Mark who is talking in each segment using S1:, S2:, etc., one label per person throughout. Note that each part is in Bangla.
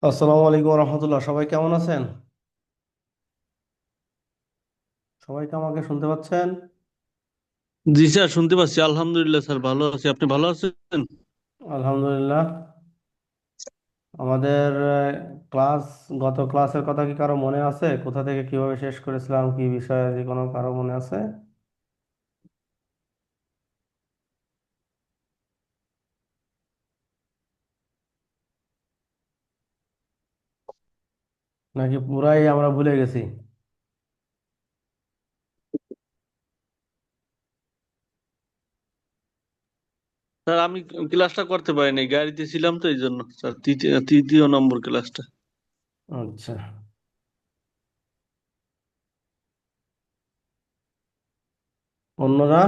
S1: আসসালামু আলাইকুম রহমতুল্লাহ। সবাই কেমন আছেন? সবাই কি আমাকে শুনতে পাচ্ছেন?
S2: জি স্যার, শুনতে পাচ্ছি। আলহামদুলিল্লাহ স্যার, ভালো আছি। আপনি ভালো আছেন?
S1: আলহামদুলিল্লাহ। আমাদের ক্লাস গত ক্লাসের কথা কি কারো মনে আছে? কোথা থেকে কিভাবে শেষ করেছিলাম, কি বিষয়ে, যে কোনো কারো মনে আছে? নাকি পুরাই আমরা ভুলে গেছি?
S2: স্যার, আমি ক্লাসটা করতে পারিনি, গাড়িতে ছিলাম তো, এই জন্য স্যার। তৃতীয় তৃতীয় নম্বর ক্লাসটা।
S1: আচ্ছা। অন্যরা?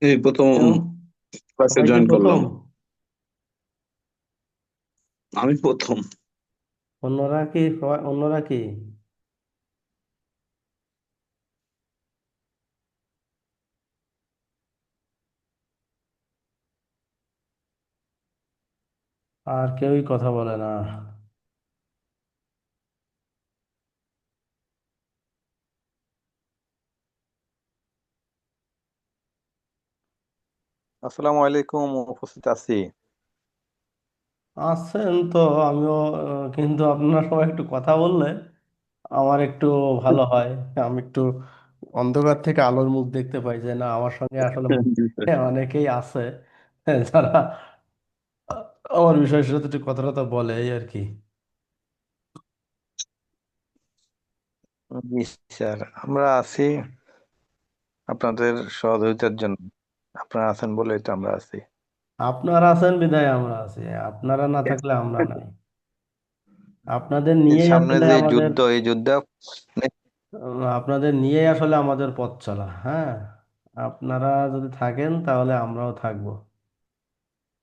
S3: এই প্রথম
S1: কেউ?
S3: ক্লাসে
S1: সবাই কি
S3: জয়েন
S1: প্রথম?
S3: করলাম। আমি প্রথম।
S1: অন্যরা কি সবাই, অন্যরা কি? আর কেউই কথা বলে না।
S4: আসসালামু আলাইকুম। উপস্থিত আছি।
S1: আছেন তো। আমিও কিন্তু আপনারা সবাই একটু কথা বললে আমার একটু ভালো হয়। আমি একটু অন্ধকার থেকে আলোর মুখ দেখতে পাই, যে না, আমার সঙ্গে আসলে
S3: জি স্যার।
S1: অনেকেই আছে যারা আমার বিষয়ের সাথে একটু কথা টথা বলে, এই আর কি।
S4: জি স্যার, আমরা আছি আপনাদের সহযোগিতার জন্য। আপনারা আছেন বলেই তো আমরা আছি।
S1: আপনারা আছেন বিধায় আমরা আছি, আপনারা না থাকলে আমরা নাই। আপনাদের
S4: এই
S1: নিয়েই
S4: সামনে
S1: আসলে
S4: যে
S1: আমাদের,
S4: যুদ্ধ, এই যুদ্ধে
S1: আপনাদের নিয়েই আসলে আমাদের পথ চলা। হ্যাঁ, আপনারা যদি থাকেন তাহলে আমরাও থাকবো,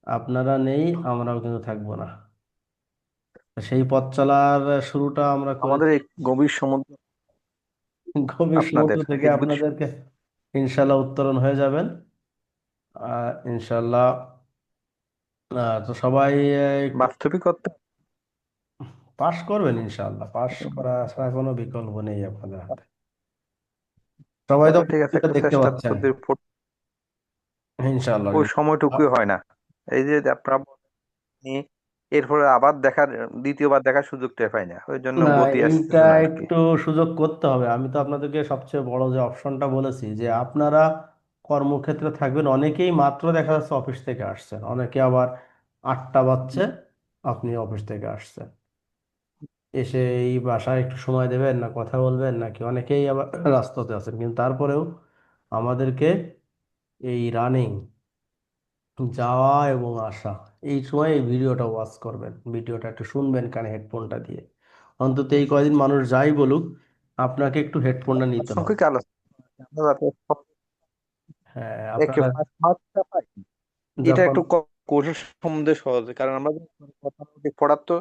S1: আপনারা নেই আমরাও কিন্তু থাকবো না। সেই পথ চলার শুরুটা আমরা
S4: আমাদের
S1: করেছি
S4: এই গভীর সমুদ্র
S1: গভীর সমুদ্র
S4: আপনাদের
S1: থেকে।
S4: এই
S1: আপনাদেরকে ইনশাল্লাহ উত্তরণ হয়ে যাবেন। ইনশাল্লাহ। তো সবাই একটু
S4: বাস্তবিকতা।
S1: পাশ করবেন, ইনশাল্লাহ পাশ করা ছাড়া কোনো বিকল্প নেই আপনাদের হাতে। সবাই তো
S4: তবে ঠিক আছে,
S1: প্রস্তুতিটা
S4: একটা
S1: দেখতে
S4: চেষ্টা তো
S1: পাচ্ছেন।
S4: কিন্তু
S1: ইনশাল্লাহ।
S4: ওই সময়টুকুই হয় না। এই যে আপনারা বলেননি, এরপরে আবার দেখার, দ্বিতীয়বার দেখার সুযোগটা পাই না, ওই জন্য
S1: না,
S4: গতি
S1: এইটা
S4: আসতেছে না আর কি।
S1: একটু সুযোগ করতে হবে। আমি তো আপনাদেরকে সবচেয়ে বড় যে অপশনটা বলেছি, যে আপনারা কর্মক্ষেত্রে থাকবেন। অনেকেই মাত্র দেখা যাচ্ছে অফিস থেকে আসছেন, অনেকে আবার 8টা বাজছে, আপনি অফিস থেকে আসছেন, এসে এই বাসায় একটু সময় দেবেন না, কথা বলবেন নাকি? অনেকেই আবার রাস্তাতে আছেন, কিন্তু তারপরেও আমাদেরকে এই রানিং যাওয়া এবং আসা, এই সময় এই ভিডিওটা ওয়াচ করবেন, ভিডিওটা একটু শুনবেন কানে হেডফোনটা দিয়ে। অন্তত এই কয়দিন মানুষ যাই বলুক, আপনাকে একটু হেডফোনটা নিতে হবে।
S4: প্রাসঙ্গিক আলোচনা আমরা যাতে
S1: হ্যাঁ,
S4: একে
S1: আপনারা
S4: ফার্স্ট মার্কটা পাই, এটা
S1: যখন,
S4: একটু কোর্সের সম্বন্ধে সহজ। কারণ আমরা গতানুগতিক পড়ার তো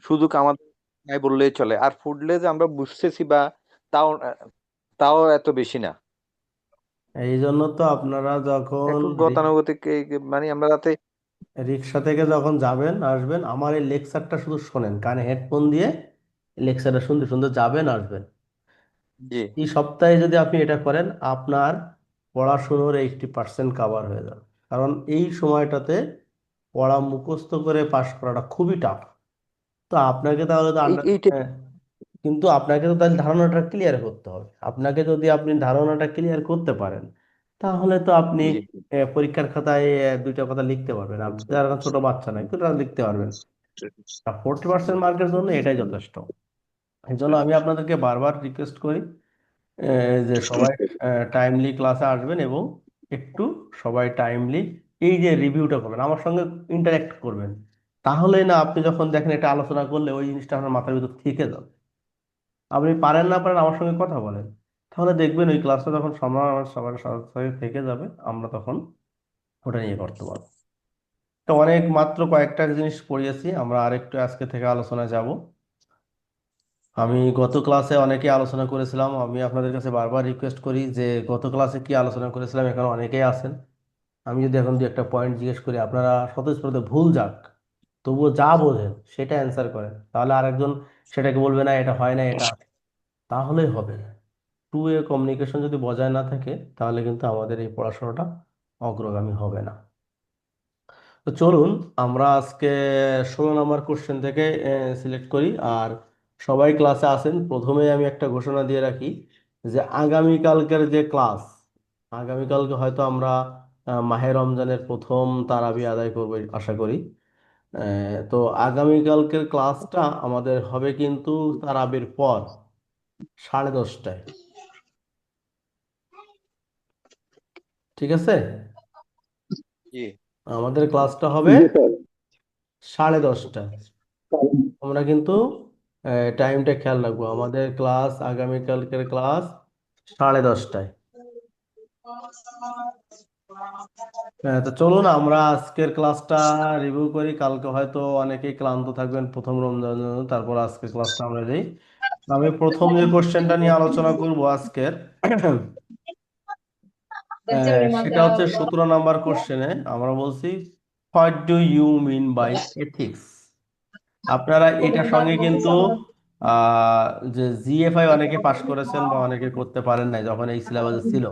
S4: সুযোগ আমাদের নাই বললেই চলে। আর ফুডলে যে আমরা বুঝতেছি বা তাও তাও এত বেশি না।
S1: এই জন্য তো আপনারা যখন
S4: একটু গতানুগতিক মানে আমরা যাতে।
S1: রিক্সা থেকে যখন যাবেন আসবেন, আমার এই লেকচারটা শুধু শোনেন কানে হেডফোন দিয়ে, লেকচারটা শুনতে শুনতে যাবেন আসবেন।
S4: জি।
S1: এই সপ্তাহে যদি আপনি এটা করেন, আপনার পড়াশুনোর 80% কাভার হয়ে যাবে। কারণ এই সময়টাতে পড়া মুখস্থ করে পাশ করাটা খুবই টাফ। তো আপনাকে তাহলে তো
S4: এইটা।
S1: কিন্তু আপনাকে তো তাহলে ধারণাটা ক্লিয়ার করতে হবে। আপনাকে যদি আপনি ধারণাটা ক্লিয়ার করতে পারেন, তাহলে তো আপনি
S4: জি।
S1: পরীক্ষার খাতায় দুইটা কথা লিখতে পারবেন। আপনি তো আর এখন ছোট বাচ্চা নাই, তো লিখতে পারবেন। 40% মার্কের জন্য এটাই যথেষ্ট। এই জন্য আমি আপনাদেরকে বারবার রিকোয়েস্ট করি যে সবাই টাইমলি ক্লাসে আসবেন, এবং একটু সবাই টাইমলি এই যে রিভিউটা করবেন, আমার সঙ্গে ইন্টারেক্ট করবেন। তাহলে না, আপনি যখন দেখেন এটা আলোচনা করলে ওই জিনিসটা আপনার মাথার ভিতর থেকে যাবে। আপনি পারেন না পারেন আমার সঙ্গে কথা বলেন, তাহলে দেখবেন ওই ক্লাসটা যখন সময় আমার সবার সাথে থেকে যাবে, আমরা তখন ওটা নিয়ে করতে পারবো। তো অনেক মাত্র কয়েকটা জিনিস পড়িয়েছি, আমরা আরেকটু আজকে থেকে আলোচনায় যাব। আমি গত ক্লাসে অনেকে আলোচনা করেছিলাম, আমি আপনাদের কাছে বারবার রিকোয়েস্ট করি যে গত ক্লাসে কি আলোচনা করেছিলাম, এখানে অনেকেই আছেন। আমি যদি এখন দু একটা পয়েন্ট জিজ্ঞেস করি, আপনারা স্বতঃস্ফূর্ত ভুল যাক, তবুও যা বোঝেন সেটা অ্যান্সার করেন, তাহলে আরেকজন সেটাকে বলবে না এটা হয় না, এটা আছে। তাহলেই হবে। টু এ কমিউনিকেশন যদি বজায় না থাকে, তাহলে কিন্তু আমাদের এই পড়াশোনাটা অগ্রগামী হবে না। তো চলুন আমরা আজকে 16 নম্বর কোশ্চেন থেকে সিলেক্ট করি। আর সবাই ক্লাসে আসেন, প্রথমে আমি একটা ঘোষণা দিয়ে রাখি যে আগামীকালকের যে ক্লাস, আগামীকালকে হয়তো আমরা মাহে রমজানের প্রথম তারাবি আদায় করবো আশা করি। তো আগামীকালকের ক্লাসটা আমাদের হবে কিন্তু তারাবির পর 10:30টায়। ঠিক আছে?
S4: জি।
S1: আমাদের ক্লাসটা হবে
S3: জি স্যার।
S1: 10:30টায়। আমরা কিন্তু টাইমটা খেয়াল রাখবো, আমাদের ক্লাস আগামীকালকের ক্লাস 10:30টায়। তো চলুন আমরা আজকের ক্লাসটা রিভিউ করি। কালকে হয়তো অনেকেই ক্লান্ত থাকবেন প্রথম রমজানের জন্য, তারপর আজকের ক্লাসটা আমরা দিই। আমি প্রথম যে কোশ্চেনটা নিয়ে আলোচনা করব আজকের, সেটা হচ্ছে 17 নম্বর কোশ্চেনে আমরা বলছি what do you mean by ethics. আপনারা এটার সঙ্গে কিন্তু আহ যে জিএফআই অনেকে পাশ করেছেন বা অনেকে করতে পারেন নাই যখন এই সিলেবাসে ছিল,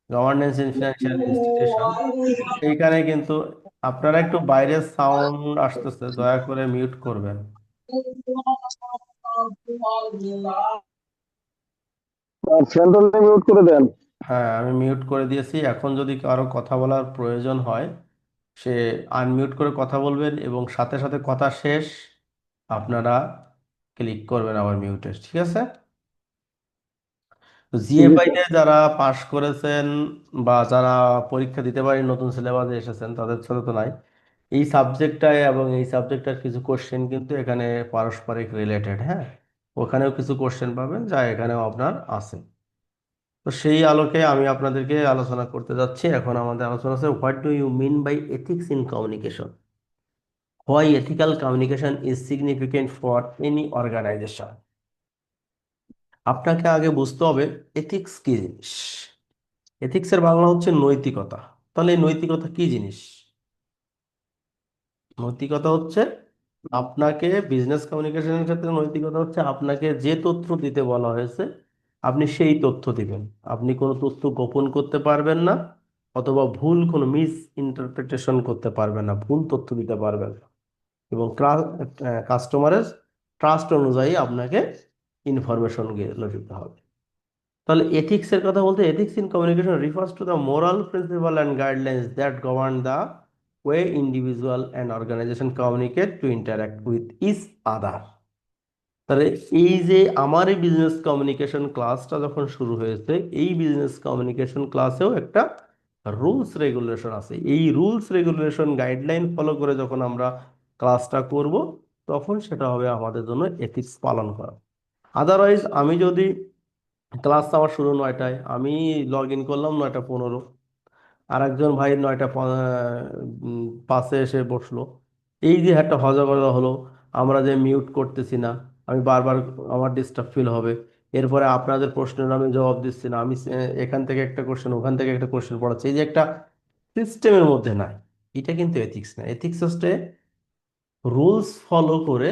S1: গভর্নেন্স ইন ফিনান্সিয়াল ইনস্টিটিউশন। এইখানে কিন্তু আপনারা একটু বাইরের সাউন্ড আসতেছে, দয়া করে মিউট করবেন।
S3: সেন্ট্রাল মিউট করে দেন।
S1: হ্যাঁ, আমি মিউট করে দিয়েছি। এখন যদি কারো কথা বলার প্রয়োজন হয়, সে আনমিউট করে কথা বলবেন এবং সাথে সাথে কথা শেষ আপনারা ক্লিক করবেন আবার মিউটে। ঠিক আছে?
S3: জি
S1: জিএফআই
S3: স্যার।
S1: তে যারা পাশ করেছেন বা যারা পরীক্ষা দিতে পারেন, নতুন সিলেবাসে এসেছেন, তাদের সাথে তো নাই। এই সাবজেক্টটায় এবং এই সাবজেক্টটার কিছু কোশ্চেন কিন্তু এখানে পারস্পরিক রিলেটেড। হ্যাঁ, ওখানেও কিছু কোশ্চেন পাবেন যা এখানেও আপনার আছে। তো সেই আলোকে আমি আপনাদেরকে আলোচনা করতে যাচ্ছি। এখন আমাদের আলোচনা আছে what do you mean by ethics in communication, why ethical communication is significant for any organization. আপনাকে আগে বুঝতে হবে এথিক্স কি জিনিস। এথিক্সের বাংলা হচ্ছে নৈতিকতা। তাহলে এই নৈতিকতা কি জিনিস? নৈতিকতা হচ্ছে আপনাকে বিজনেস কমিউনিকেশনের ক্ষেত্রে নৈতিকতা হচ্ছে আপনাকে যে তথ্য দিতে বলা হয়েছে আপনি সেই তথ্য দিবেন। আপনি কোনো তথ্য গোপন করতে পারবেন না, অথবা ভুল কোনো মিস ইন্টারপ্রিটেশন করতে পারবেন না, ভুল তথ্য দিতে পারবেন না। এবং কাস্টমারের ট্রাস্ট অনুযায়ী আপনাকে ইনফরমেশন গুলো দিতে হবে। তাহলে এথিক্স এর কথা বলতে, ethics in communication refers to the moral principle and guidelines that govern the way individual and organization communicate to interact with each other. তাহলে এই যে আমার এই বিজনেস কমিউনিকেশন ক্লাসটা যখন শুরু হয়েছে, এই বিজনেস কমিউনিকেশন ক্লাসেও একটা রুলস রেগুলেশন আছে। এই রুলস রেগুলেশন গাইডলাইন ফলো করে যখন আমরা ক্লাসটা করব, তখন সেটা হবে আমাদের জন্য এথিক্স পালন করা। আদারওয়াইজ আমি যদি ক্লাস আমার শুরু 9টায়, আমি লগ ইন করলাম 9টা 15, আর একজন ভাই 9টা 5-এ এসে বসলো, এই যে একটা হজগলা হলো, আমরা যে মিউট করতেছি না, আমি বারবার আমার ডিস্টার্ব ফিল হবে। এরপরে আপনাদের প্রশ্নের আমি জবাব দিচ্ছি না, আমি এখান থেকে একটা কোশ্চেন ওখান থেকে একটা কোশ্চেন পড়াচ্ছি, এই যে একটা সিস্টেমের মধ্যে নাই, এটা কিন্তু এথিক্স না। এথিক্স হচ্ছে রুলস ফলো করে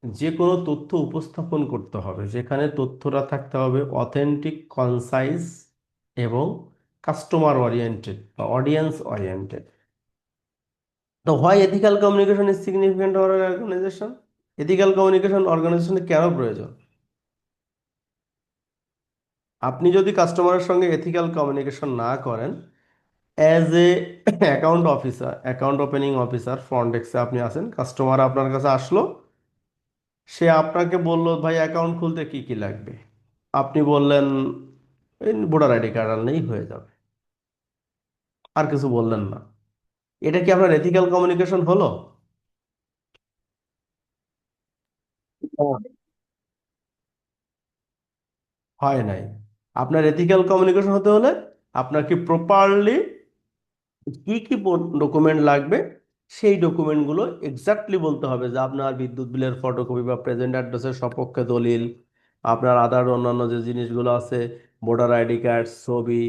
S1: যে কোনো তথ্য উপস্থাপন করতে হবে, যেখানে তথ্যটা থাকতে হবে অথেন্টিক, কনসাইজ এবং কাস্টমার ওরিয়েন্টেড বা অডিয়েন্স ওরিয়েন্টেড। তো why ethical communication is significant for organization. Ethical communication অর্গানাইজেশনে কেন প্রয়োজন? আপনি যদি কাস্টমারের সঙ্গে এথিক্যাল কমিউনিকেশন না করেন, as a account officer, account opening officer, front ডেস্কে আপনি আছেন, কাস্টমার আপনার কাছে আসলো, সে আপনাকে বলল ভাই অ্যাকাউন্ট খুলতে কি কি লাগবে, আপনি বললেন এই ভোটার আইডি কার্ড আনলেই হয়ে যাবে, আর কিছু বললেন না। এটা কি আপনার এথিক্যাল কমিউনিকেশন হলো? হয় নাই। আপনার এথিক্যাল কমিউনিকেশন হতে হলে আপনার কি প্রপারলি কি কি ডকুমেন্ট লাগবে সেই ডকুমেন্টগুলো এক্স্যাক্টলি বলতে হবে যে আপনার বিদ্যুৎ বিলের ফটোকপি বা প্রেজেন্ট অ্যাড্রেসের সপক্ষে দলিল, আপনার আদার অন্যান্য যে জিনিসগুলো আছে, ভোটার আইডি কার্ড, ছবি,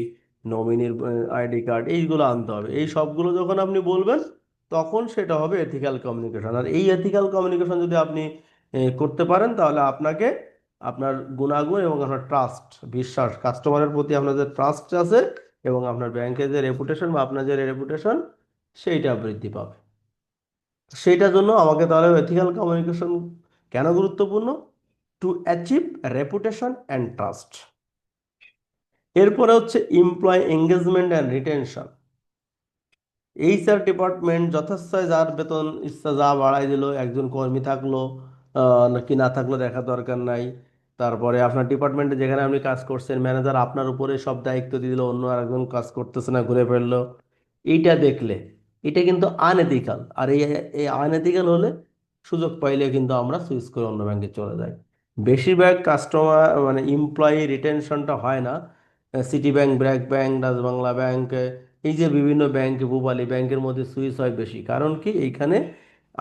S1: নমিনির আইডি কার্ড, এইগুলো আনতে হবে। এই সবগুলো যখন আপনি বলবেন তখন সেটা হবে এথিক্যাল কমিউনিকেশন। আর এই এথিক্যাল কমিউনিকেশন যদি আপনি করতে পারেন তাহলে আপনাকে আপনার গুণাগুণ এবং আপনার ট্রাস্ট, বিশ্বাস, কাস্টমারের প্রতি আপনার যে ট্রাস্ট আছে এবং আপনার ব্যাংকের যে রেপুটেশন বা আপনার যে রেপুটেশন সেইটা বৃদ্ধি পাবে। সেইটার জন্য আমাকে তাহলে এথিক্যাল কমিউনিকেশন কেন গুরুত্বপূর্ণ? To achieve reputation and trust. এরপরে হচ্ছে employ engagement and retention. HR department যথেচ্ছায় যার বেতন ইচ্ছা যা বাড়াই দিল, একজন কর্মী থাকলো নাকি না থাকলো দেখার দরকার নাই। তারপরে আপনার ডিপার্টমেন্টে যেখানে আপনি কাজ করছেন ম্যানেজার আপনার উপরে সব দায়িত্ব দিয়ে দিল, অন্য আরেকজন কাজ করতেছে না, ঘুরে ফেললো। এইটা দেখলে এটা কিন্তু আনএথিক্যাল। আর এই আনএথিক্যাল হলে সুযোগ পাইলে কিন্তু আমরা সুইচ করে অন্য ব্যাংকে চলে যাই। বেশিরভাগ কাস্টমার মানে এমপ্লয়ি রিটেনশনটা হয় না city bank, BRAC bank, Dutch Bangla bank, এই যে বিভিন্ন ব্যাংক, ভূপালী ব্যাংকের মধ্যে সুইচ হয় বেশি। কারণ কি এইখানে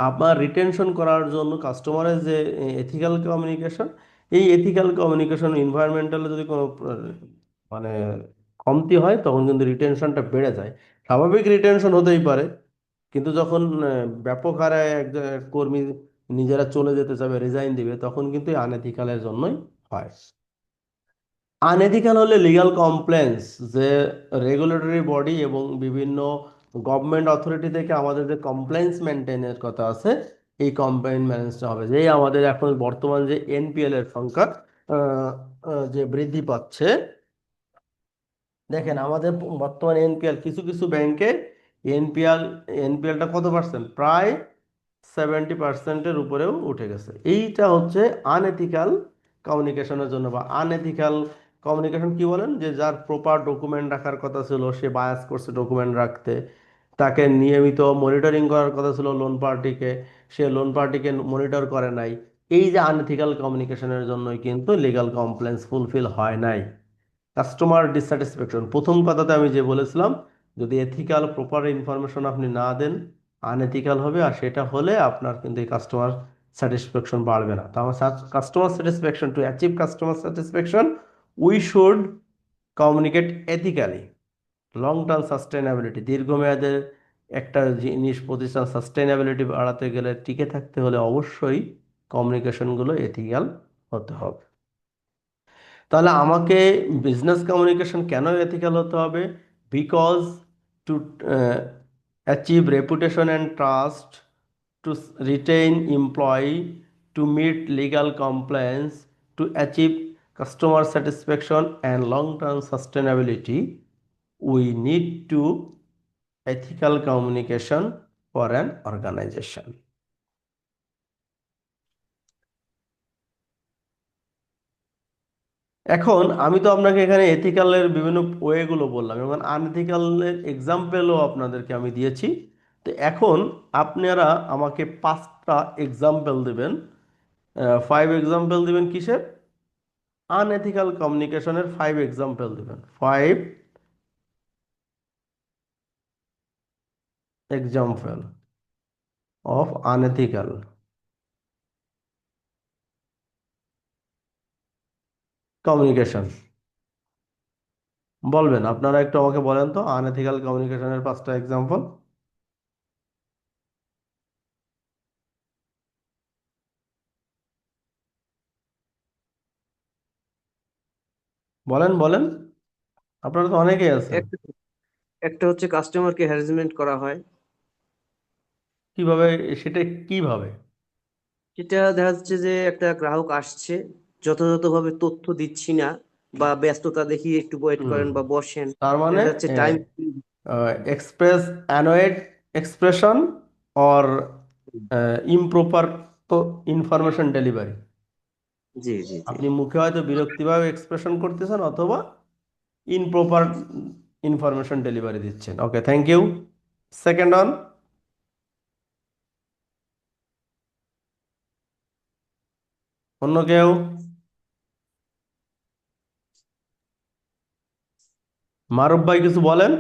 S1: আপনার রিটেনশন করার জন্য কাস্টমারের যে এথিক্যাল কমিউনিকেশন, এই এথিক্যাল কমিউনিকেশন এনভায়রনমেন্টালে যদি কোনো মানে কমতি হয় তখন কিন্তু রিটেনশনটা বেড়ে যায়। স্বাভাবিক রিটেনশন হতেই পারে, কিন্তু যখন ব্যাপক হারে একজন কর্মী নিজেরা চলে যেতে চাবে, রিজাইন দিবে, তখন কিন্তু আনএথিক্যালের জন্যই হয়। আনএথিক্যাল হলে লিগ্যাল কমপ্লেন্স, যে রেগুলেটরি বডি এবং বিভিন্ন গভর্নমেন্ট অথরিটি থেকে আমাদের যে কমপ্লেন্স মেনটেনের কথা আছে, এই কমপ্লেন্স ম্যানেজটা হবে। যেই আমাদের এখন বর্তমান যে এনপিএল এর সংখ্যা যে বৃদ্ধি পাচ্ছে, দেখেন আমাদের বর্তমানে এনপিএল কিছু কিছু ব্যাংকে এনপিএল এনপিএলটা কত পার্সেন্ট, প্রায় 70%-এর উপরেও উঠে গেছে। এইটা হচ্ছে আনএথিক্যাল কমিউনিকেশনের জন্য। বা আনএথিক্যাল কমিউনিকেশন কি বলেন, যে যার প্রপার ডকুমেন্ট রাখার কথা ছিল সে বায়াস করছে ডকুমেন্ট রাখতে, তাকে নিয়মিত মনিটরিং করার কথা ছিল লোন পার্টিকে, সে লোন পার্টিকে মনিটর করে নাই। এই যে আনএথিক্যাল কমিউনিকেশনের জন্যই কিন্তু লিগ্যাল কমপ্লেন্স ফুলফিল হয় নাই। কাস্টমার ডিসস্যাটিসফ্যাকশন, প্রথম কথাতে আমি যে বলেছিলাম, যদি এথিক্যাল প্রপার ইনফরমেশন আপনি না দেন আনএথিক্যাল হবে, আর সেটা হলে আপনার কিন্তু এই কাস্টমার স্যাটিসফ্যাকশন বাড়বে না। তো আমার customer satisfaction, to achieve customer satisfaction we should communicate ethically. Long term sustainability, দীর্ঘমেয়াদের একটা জিনিস প্রতিষ্ঠান সাস্টেইনেবিলিটি বাড়াতে গেলে, টিকে থাকতে হলে অবশ্যই কমিউনিকেশনগুলো এথিক্যাল হতে হবে। তাহলে আমাকে বিজনেস কমিউনিকেশন কেন এথিক্যাল হতে হবে? Because to achieve reputation and trust, to retain employee, to meet legal compliance, to achieve customer satisfaction and long term sustainability, we need to ethical communication for an organization. এখন আমি তো আপনাকে এখানে এথিক্যালের বিভিন্ন ওয়েগুলো বললাম এবং আনএথিক্যালের এক্সাম্পলও আপনাদেরকে আমি দিয়েছি। তো এখন আপনারা আমাকে 5টা এক্সাম্পল দেবেন, 5 এক্সাম্পল দিবেন কিসের? আনএথিক্যাল কমিউনিকেশনের 5 এক্সাম্পল দিবেন, 5 এক্সাম্পল অফ আনএথিক্যাল কমিউনিকেশন। বলবেন আপনারা, একটু আমাকে বলেন তো আনএথিক্যাল কমিউনিকেশনের 5টা এক্সাম্পল। বলেন বলেন, আপনারা তো অনেকেই আছেন।
S5: একটা একটা হচ্ছে কাস্টমারকে হ্যারাসমেন্ট করা হয়।
S1: কিভাবে? সেটা কিভাবে?
S5: সেটা দেখা যাচ্ছে যে একটা গ্রাহক আসছে, যথাযথভাবে তথ্য দিচ্ছি না, বা ব্যস্ততা দেখিয়ে একটু ওয়েট
S1: হুম,
S5: করেন বা বসেন,
S1: তার মানে
S5: দেখা যাচ্ছে time.
S1: Express annoyed expression or improper information delivery.
S5: জি জি জি।
S1: আপনি মুখে হয়তো বিরক্তিভাবে এক্সপ্রেশন করতেছেন অথবা ইনপ্রপার ইনফরমেশন ডেলিভারি দিচ্ছেন। ওকে, থ্যাংক ইউ। সেকেন্ড অন, অন্য কেউ? মারুফ ভাই কিছু বলেন।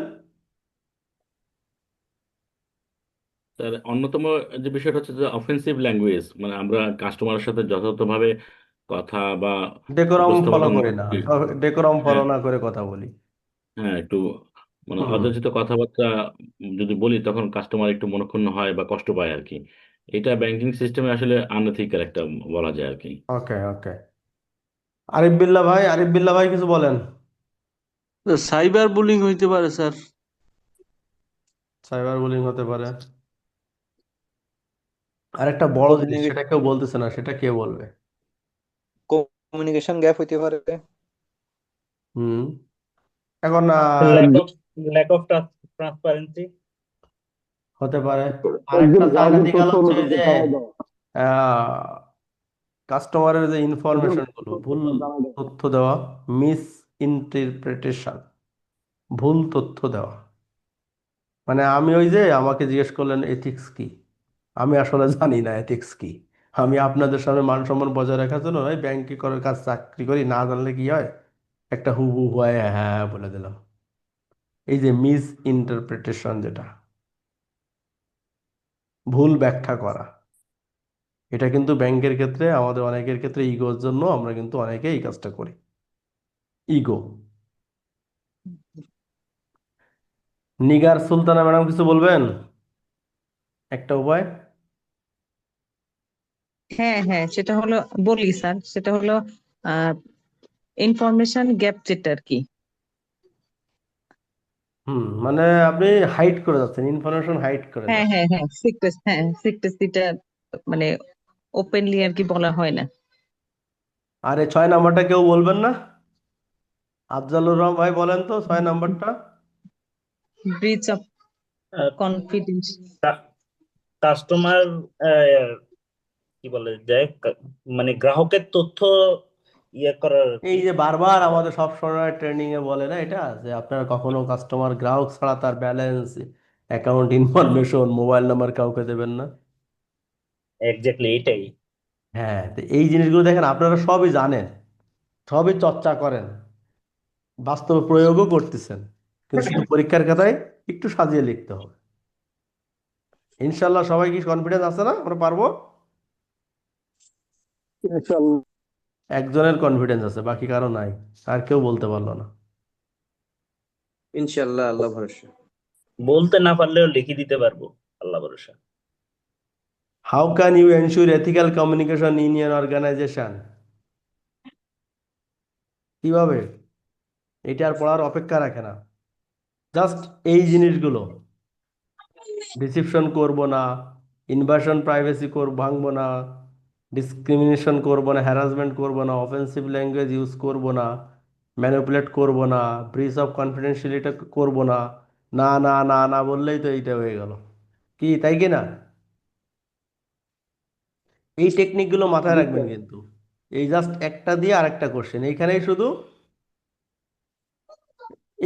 S6: তার অন্যতম যে বিষয়টা হচ্ছে যে অফেন্সিভ ল্যাঙ্গুয়েজ, মানে আমরা কাস্টমারের সাথে যথাযথভাবে কথা বা
S1: ডেকোরাম ফলো
S6: উপস্থাপন না
S1: করি না,
S6: করি।
S1: ডেকোরাম ফলো
S6: হ্যাঁ,
S1: না করে কথা বলি।
S6: হ্যাঁ, একটু মানে
S1: হুম।
S6: অযাচিত কথাবার্তা যদি বলি তখন কাস্টমার একটু মনক্ষুণ্ণ হয় বা কষ্ট পায় আর কি। এটা ব্যাংকিং সিস্টেমে আসলে আনএথিক্যাল একটা বলা যায় আর কি।
S1: ওকে ওকে, আরিফ বিল্লাহ ভাই, আরিফ বিল্লাহ ভাই কিছু বলেন।
S2: সাইবার বুলিং হইতে পারে স্যার।
S1: সাইবার বুলিং হতে পারে। আর একটা বড় জিনিস, সেটা কেউ বলতেছে না, সেটা কে বলবে?
S4: কমিউনিকেশন গ্যাপ হইতে পারে।
S1: হুম। এখন
S7: lack of lack of transparency.
S1: হতে পারে। আর
S3: একজন
S1: একটা
S3: গ্রাহকের
S1: সাইনাটিক্যাল
S3: তথ্য
S1: হচ্ছে ওই
S3: অন্যদিকে
S1: যে
S3: জানায় দেওয়া।
S1: কাস্টমারের যে
S3: একজন
S1: ইনফরমেশন গুলো
S3: গ্রাহকের
S1: ভুল
S3: তথ্য জানায় দেওয়া।
S1: তথ্য দেওয়া, মিস ইন্টারপ্রিটেশন, ভুল তথ্য দেওয়া। মানে আমি ওই যে আমাকে জিজ্ঞেস করলেন এথিক্স কি, আমি আসলে জানি না এথিক্স কি। আমি আপনাদের সামনে মান সম্মান বজায় রাখার জন্য ওই ব্যাংকে করার কাজ চাকরি করি, না জানলে কি হয়, একটা হু হু হয়ে হ্যাঁ হ্যাঁ বলে দিলাম। এই যে মিস ইন্টারপ্রিটেশন, যেটা ভুল ব্যাখ্যা করা, এটা কিন্তু ব্যাংকের ক্ষেত্রে, আমাদের অনেকের ক্ষেত্রে ইগোর জন্য আমরা কিন্তু অনেকে এই কাজটা করি। ইগো। নিগার সুলতানা ম্যাডাম কিছু বলবেন, একটা উপায়?
S8: হ্যাঁ হ্যাঁ, সেটা হলো, বলি স্যার, সেটা হলো ইনফরমেশন গ্যাপ, যেটা আর কি।
S1: মানে আপনি হাইড করে যাচ্ছেন, ইনফরমেশন হাইড করে
S8: হ্যাঁ
S1: যাচ্ছেন।
S8: হ্যাঁ হ্যাঁ, সিক্রেসিটা মানে ওপেনলি আর কি বলা হয় না।
S1: আর এই 6 নাম্বারটা কেউ বলবেন না? আফজালুর রহমান ভাই বলেন তো 6 নাম্বারটা।
S8: Breach of confidence.
S7: কাস্টমার কি বলে যে মানে গ্রাহকের তথ্য ইয়ে করার আর
S1: এই
S7: কি।
S1: যে বারবার আমাদের সব সময় ট্রেনিং এ বলে না এটা, যে আপনারা কখনো কাস্টমার, গ্রাহক ছাড়া তার balance, account information, mobile number কাউকে দেবেন না।
S7: এক্স্যাক্টলি এটাই।
S1: হ্যাঁ, তো এই জিনিসগুলো দেখেন আপনারা সবই জানেন, সবই চর্চা করেন, বাস্তবে প্রয়োগও করতেছেন, কিন্তু শুধু পরীক্ষার খাতায় একটু সাজিয়ে লিখতে হবে। ইনশাল্লাহ সবাই কি কনফিডেন্স আছে না আমরা পারবো?
S3: ইনশাআল্লাহ।
S1: একজনের কনফিডেন্স আছে, বাকি কারো নাই, আর কেউ বলতে পারলো না।
S5: ইনশাল্লাহ, আল্লাহ ভরসা।
S7: বলতে না পারলেও লিখে দিতে পারবো, আল্লাহ ভরসা।
S1: How can you ensure ethical communication in your organization? কিভাবে? এটা আর পড়ার অপেক্ষা রাখে না, জাস্ট এই জিনিসগুলো, ডিসিপশন করব না, ইনভার্সন প্রাইভেসি ভাঙবো না, ডিসক্রিমিনেশন করব না, হ্যারাসমেন্ট করব না, অফেন্সিভ ল্যাঙ্গুয়েজ ইউজ করব না, ম্যানিপুলেট করব না, ব্রিচ অফ কনফিডেন্সিয়ালিটি করব না, না না না না বললেই তো এইটা হয়ে গেল, কি তাই কি না? এই টেকনিকগুলো মাথায়
S3: জি
S1: রাখবেন
S3: স্যার।
S1: কিন্তু। এই জাস্ট একটা দিয়ে আরেকটা কোশ্চেন, এইখানেই শুধু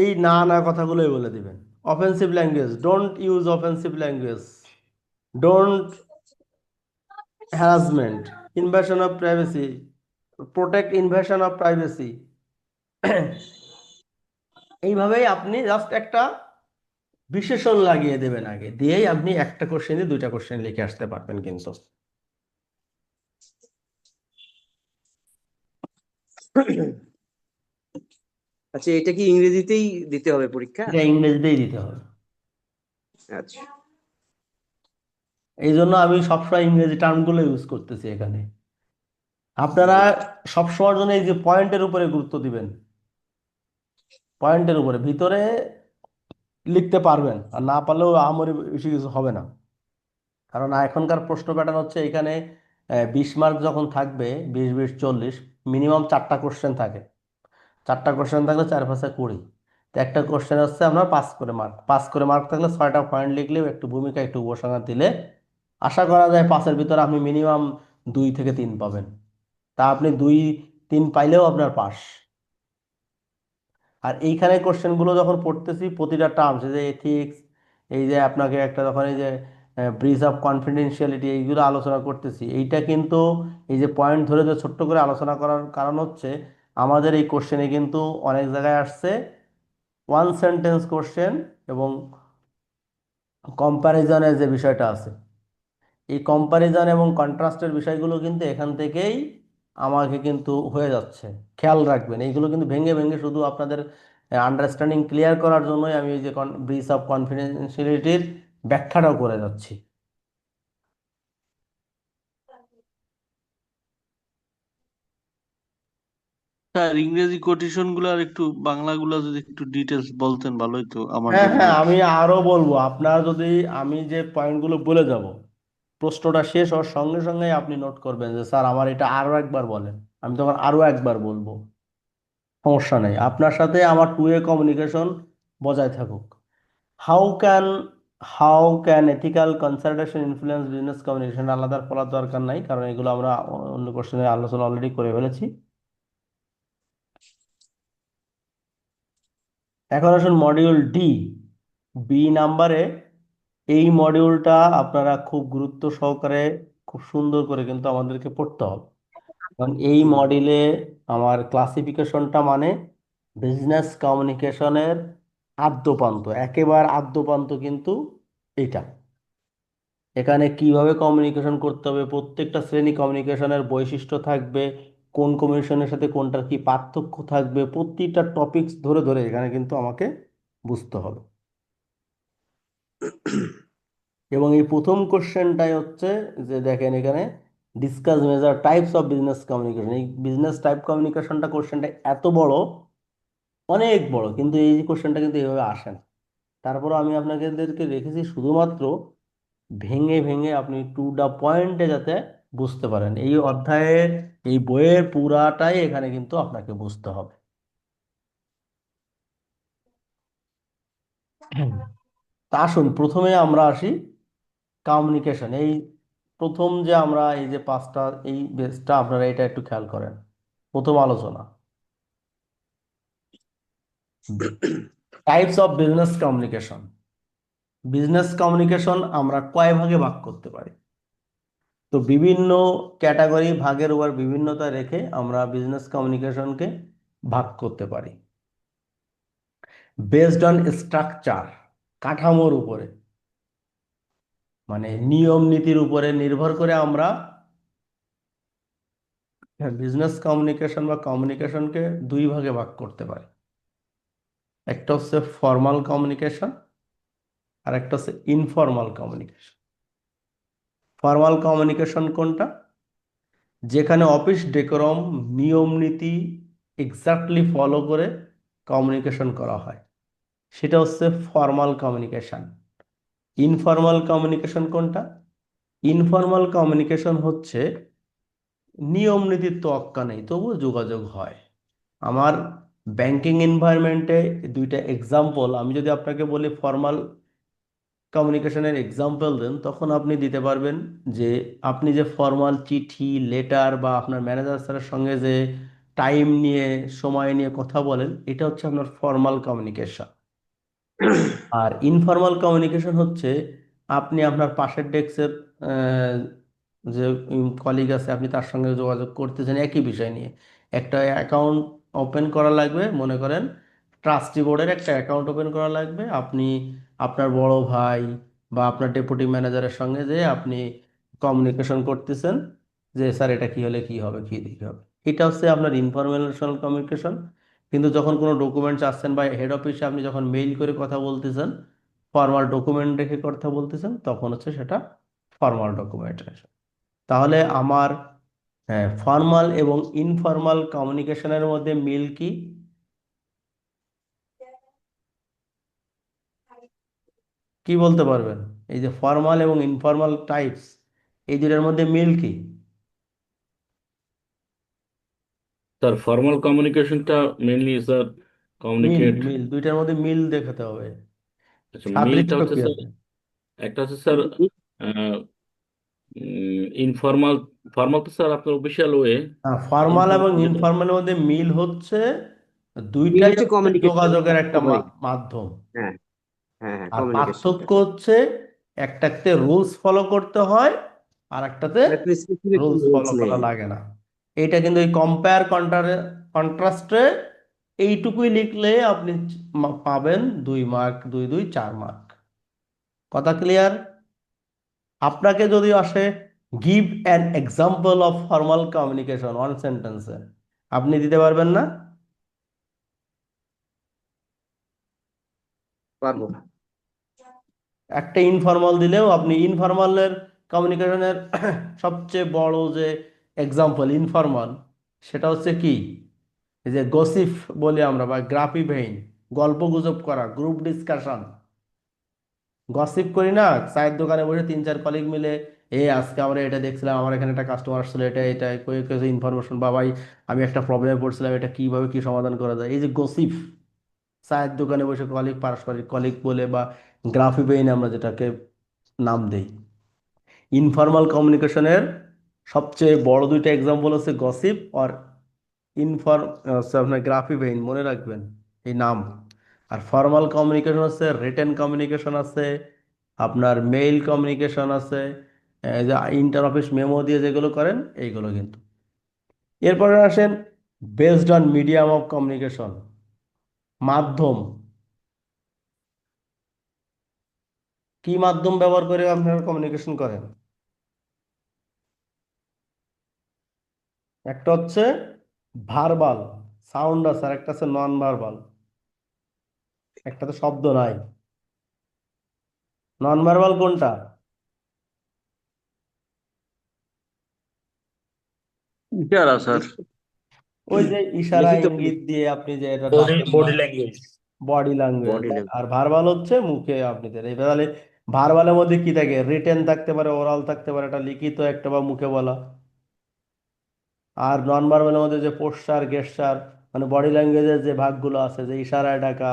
S1: এই না না কথাগুলোই বলে দিবেন। Offensive language, don't use offensive language, don't harassment, invasion of privacy, protect invasion of privacy. এইভাবেই আপনি জাস্ট একটা বিশেষণ লাগিয়ে দেবেন, আগে দিয়েই আপনি একটা কোশ্চেনে 2টা কোশ্চেন লিখে আসতে পারবেন কিন্তু।
S5: আচ্ছা, এটা কি ইংরেজিতেই দিতে হবে পরীক্ষা?
S1: এটা ইংরেজিতেই দিতে হবে।
S5: আচ্ছা।
S1: এই জন্য আমি সবসময় ইংরেজি টার্মগুলো ইউজ করতেছি এখানে। আপনারা সবসময়ের জন্য এই যে পয়েন্টের উপরে গুরুত্ব দিবেন, পয়েন্টের উপরে, ভিতরে লিখতে পারবেন, আর না পারলেও আহামরি বেশি কিছু হবে না। কারণ এখনকার প্রশ্ন প্যাটার্ন হচ্ছে এখানে 20 মার্ক যখন থাকবে, 20 20 40, মিনিমাম 4টা কোশ্চেন থাকে। 4টা কোশ্চেন থাকলে 4 5 20, তো একটা কোশ্চেন হচ্ছে আপনার 5 করে মার্ক, 5 করে মার্ক থাকলে 6টা পয়েন্ট লিখলেও, একটু ভূমিকা একটু উপসংহার দিলে আশা করা যায় 5-এর ভিতরে আপনি মিনিমাম 2 থেকে 3 পাবেন। তা আপনি 2 3 পাইলেও আপনার পাস। আর এইখানে কোশ্চেনগুলো যখন পড়তেছি, প্রতিটা টার্মস, এই যে এথিক্স, এই যে আপনাকে একটা যখন এই যে ব্রিচ অফ কনফিডেন্সিয়ালিটি, এইগুলো আলোচনা করতেছি, এইটা কিন্তু এই যে পয়েন্ট ধরে যে ছোট্ট করে আলোচনা করার কারণ হচ্ছে আমাদের এই কোশ্চেনে কিন্তু অনেক জায়গায় আসছে ওয়ান সেন্টেন্স কোশ্চেন এবং কম্প্যারিজনের যে বিষয়টা আছে, এই কম্প্যারিজন এবং কন্ট্রাস্টের বিষয়গুলো কিন্তু এখান থেকেই আমাকে কিন্তু হয়ে যাচ্ছে। খেয়াল রাখবেন, এইগুলো কিন্তু ভেঙে ভেঙে শুধু আপনাদের আন্ডারস্ট্যান্ডিং ক্লিয়ার করার জন্যই আমি এই যে ব্রিচ অফ কনফিডেন্সিয়ালিটির ব্যাখ্যাটাও করে যাচ্ছি।
S2: স্যার ইংরেজি কোটেশন গুলো আর একটু বাংলাগুলো যদি একটু ডিটেলস বলতেন ভালো হতো আমার
S1: হ্যাঁ
S2: জন্য
S1: হ্যাঁ,
S2: আর কি।
S1: আমি আরো বলবো। আপনার যদি আমি যে পয়েন্টগুলো বলে যাব, প্রশ্নটা শেষ হওয়ার সঙ্গে সঙ্গে আপনি নোট করবেন যে স্যার আমার এটা আরো একবার বলেন, আমি তখন আরো একবার বলবো। সমস্যা নেই, আপনার সাথে আমার টু ওয়ে কমিউনিকেশন বজায় থাকুক। How can how can ethical consultation influence business communication, আলাদা আর বলার দরকার নাই, কারণ এগুলো আমরা অন্য কোশ্চেনে আলোচনা অলরেডি করে ফেলেছি। এখন আসুন মডিউল ডি, বি নাম্বারে। এই মডিউলটা আপনারা খুব গুরুত্ব সহকারে, খুব সুন্দর করে কিন্তু আমাদেরকে পড়তে হবে। কারণ এই মডিউলে আমার ক্লাসিফিকেশনটা মানে বিজনেস কমিউনিকেশনের আদ্যপান্ত, একেবারে আদ্যপান্ত কিন্তু এটা। এখানে কিভাবে কমিউনিকেশন করতে হবে, প্রত্যেকটা শ্রেণী কমিউনিকেশনের বৈশিষ্ট্য থাকবে, কোন কমিউনিকেশনের সাথে কোনটার কি পার্থক্য থাকবে, প্রতিটা টপিকস ধরে ধরে এখানে কিন্তু আমাকে বুঝতে হবে। এবং এই প্রথম কোশ্চেনটাই হচ্ছে যে দেখেন এখানে discuss measure types of business communication. এই বিজনেস টাইপ কমিউনিকেশনটা কোশ্চেনটা এত বড়, অনেক বড়, কিন্তু এই কোশ্চেনটা কিন্তু এইভাবে আসে না। তারপর আমি আপনাদেরকে রেখেছি শুধুমাত্র ভেঙে ভেঙে আপনি টু দা পয়েন্টে যাতে বুঝতে পারেন। এই অধ্যায়ের, এই বইয়ের পুরাটাই এখানে কিন্তু আপনাকে বুঝতে হবে। তা আসুন প্রথমে আমরা আসি কমিউনিকেশন। এই প্রথম যে আমরা এই যে পাঁচটা, এই বেসটা আপনারা এটা একটু খেয়াল করেন। প্রথম আলোচনা, types of business communication. Business communication আমরা কয় ভাগে ভাগ করতে পারি? তো বিভিন্ন ক্যাটাগরি, ভাগের উপর বিভিন্নতা রেখে আমরা বিজনেস কমিউনিকেশনকে ভাগ করতে পারি বেসড অন স্ট্রাকচার, কাঠামোর উপরে, মানে নিয়ম নীতির উপরে নির্ভর করে আমরা বিজনেস কমিউনিকেশন বা কমিউনিকেশনকে দুই ভাগে ভাগ করতে পারি। একটা হচ্ছে ফর্মাল কমিউনিকেশন, আর একটা হচ্ছে ইনফর্মাল কমিউনিকেশন। ফর্মাল কমিউনিকেশন কোনটা? যেখানে অফিস ডেকোরম, নিয়ম নীতি এক্স্যাক্টলি ফলো করে কমিউনিকেশন করা হয়, সেটা হচ্ছে ফর্মাল কমিউনিকেশন। ইনফর্মাল কমিউনিকেশন কোনটা? ইনফর্মাল কমিউনিকেশন হচ্ছে নিয়ম নীতির তোয়াক্কা নেই, তবুও যোগাযোগ হয়। আমার ব্যাংকিং এনভায়রনমেন্টে দুইটা এক্সাম্পল আমি যদি আপনাকে বলি ফর্মাল কমিউনিকেশনের এক্সাম্পল দেন, তখন আপনি দিতে পারবেন যে আপনি যে ফর্মাল চিঠি, লেটার বা আপনার ম্যানেজার স্যারের সঙ্গে যে টাইম নিয়ে, সময় নিয়ে কথা বলেন, এটা হচ্ছে আপনার ফর্মাল কমিউনিকেশন। আর ইনফর্মাল কমিউনিকেশন হচ্ছে আপনি আপনার পাশের ডেস্কের যে কলিগ আছে, আপনি তার সঙ্গে যোগাযোগ করতেছেন একই বিষয় নিয়ে। একটা অ্যাকাউন্ট ওপেন করা লাগবে, মনে করেন ট্রাস্টি বোর্ডের একটা অ্যাকাউন্ট ওপেন করা লাগবে। আপনি আপনার বড় ভাই বা আপনার ডেপুটি ম্যানেজারের সঙ্গে যে আপনি কমিউনিকেশন করতেছেন যে স্যার এটা কি হলে কি হবে, কি দিকে হবে। এটা হচ্ছে আপনার ইনফরমেশনাল কমিউনিকেশন। কিন্তু যখন কোনো ডকুমেন্টস আসছেন বা হেড অফিসে আপনি যখন মেইল করে কথা বলতেছেন, ফর্মাল ডকুমেন্ট রেখে কথা বলতেছেন, তখন হচ্ছে সেটা ফর্মাল ডকুমেন্টেশন। তাহলে আমার ফর্মাল এবং ইনফর্মাল কমিউনিকেশনের মধ্যে মিল কি? কি বলতে পারবেন? এই যে ফর্মাল এবং ইনফর্মাল টাইপস, এই দুটার মধ্যে মিল কি?
S6: স্যার ফর্মাল কমিউনিকেশনটা মেনলি স্যার
S1: মিল
S6: কমিউনিকেট।
S1: মিল দুইটার মধ্যে মিল দেখাতে হবে,
S6: আচ্ছা, মিলটা
S1: সাদৃশ্য
S6: হচ্ছে
S1: কি
S6: স্যার,
S1: আছে?
S6: একটা হচ্ছে স্যার ইনফর্মাল। ফর্মাল তো স্যার আপনার অফিসিয়াল ওয়ে।
S1: ফর্মাল এবং
S6: ইনফর্মাল যেটা,
S1: ইনফর্মালের মধ্যে মিল হচ্ছে
S5: মিল
S1: দুইটাই
S5: হচ্ছে
S1: হচ্ছে
S5: কমিউনিকেশন
S1: যোগাযোগের একটা
S5: উভয়।
S1: মাধ্যম।
S5: হ্যাঁ, হ্যাঁ, হ্যাঁ,
S1: আর
S5: কমিউনিকেশনটা
S1: পার্থক্য হচ্ছে একটাতে রুলস ফলো করতে হয়, আর একটাতে
S5: একটু স্পেসিফিক
S1: রুলস
S5: রুলস
S1: ফলো
S5: নেই।
S1: করা লাগে না। এইটা কিন্তু এই কম্পেয়ার কন্ট্রাস্টে এইটুকুই লিখলে আপনি পাবেন 2 মার্ক, 2 2 4 মার্ক। কথা ক্লিয়ার? আপনাকে যদি আসে give an example of formal communication one সেন্টেন্সে, আপনি দিতে পারবেন না?
S5: পারবো।
S1: একটা ইনফর্মাল দিলেও আপনি ইনফর্মালের কমিউনিকেশনের সবচেয়ে বড় যে এক্সাম্পল ইনফর্মাল, সেটা হচ্ছে কি, এই যে গসিপ বলি আমরা, বা গ্রাফি ভেইন, গল্প গুজব করা, গ্রুপ ডিসকাশন। গসিপ করি না, চায়ের দোকানে বসে 3-4 কলিগ মিলে, আজকে আমরা এটা দেখছিলাম, আমার এখানে একটা কাস্টমার আসছিল, এটা এটা কিছু ইনফরমেশন, বা ভাই আমি একটা প্রবলেমে পড়ছিলাম, এটা কিভাবে কি সমাধান করা যায়, এই যে গসিপ, চায়ের দোকানে বসে কলিগ, পারস্পরিক কলিগ বলে, বা গ্রাফি ভেইন আমরা যেটাকে নাম দেই। ইনফর্মাল কমিউনিকেশনের সবচেয়ে বড় দুইটা এক্সাম্পল হচ্ছে গসিপ আর ইনফর্ম, আপনার গ্রাফি ভেইন, মনে রাখবেন এই নাম। আর ফর্মাল কমিউনিকেশন হচ্ছে রিটেন কমিউনিকেশন আছে, আপনার মেইল কমিউনিকেশন আছে, এই যে ইন্টার অফিস মেমো দিয়ে যেগুলো করেন এইগুলো কিন্তু। এরপরে আসেন based on medium of communication, মাধ্যম। কি মাধ্যম ব্যবহার করে আপনারা কমিউনিকেশন করেন? একটা হচ্ছে ভার্বাল সাউন্ড আছে, আর একটা আছে নন ভার্বাল, একটা তো শব্দ নাই। নন ভার্বাল কোনটা?
S2: ইশারা স্যার।
S1: ওই যে ইশারা
S5: লিখিত
S1: ইঙ্গিত দিয়ে আপনি যে এটা
S7: বডি
S1: ডাকেন, বা
S7: body language.
S1: Body language.
S5: Body language.
S1: আর ভার্বাল হচ্ছে মুখে আপনি দেন। এবার তাহলে ভার্বালের মধ্যে কি থাকে? রিটেন থাকতে পারে, ওরাল থাকতে পারে, একটা লিখিত একটা বা মুখে বলা। আর নন ভার্বালের মধ্যে যে পোস্টার গেস্টার, মানে বডি ল্যাঙ্গুয়েজের যে ভাগগুলো আছে, যে ইশারায় ডাকা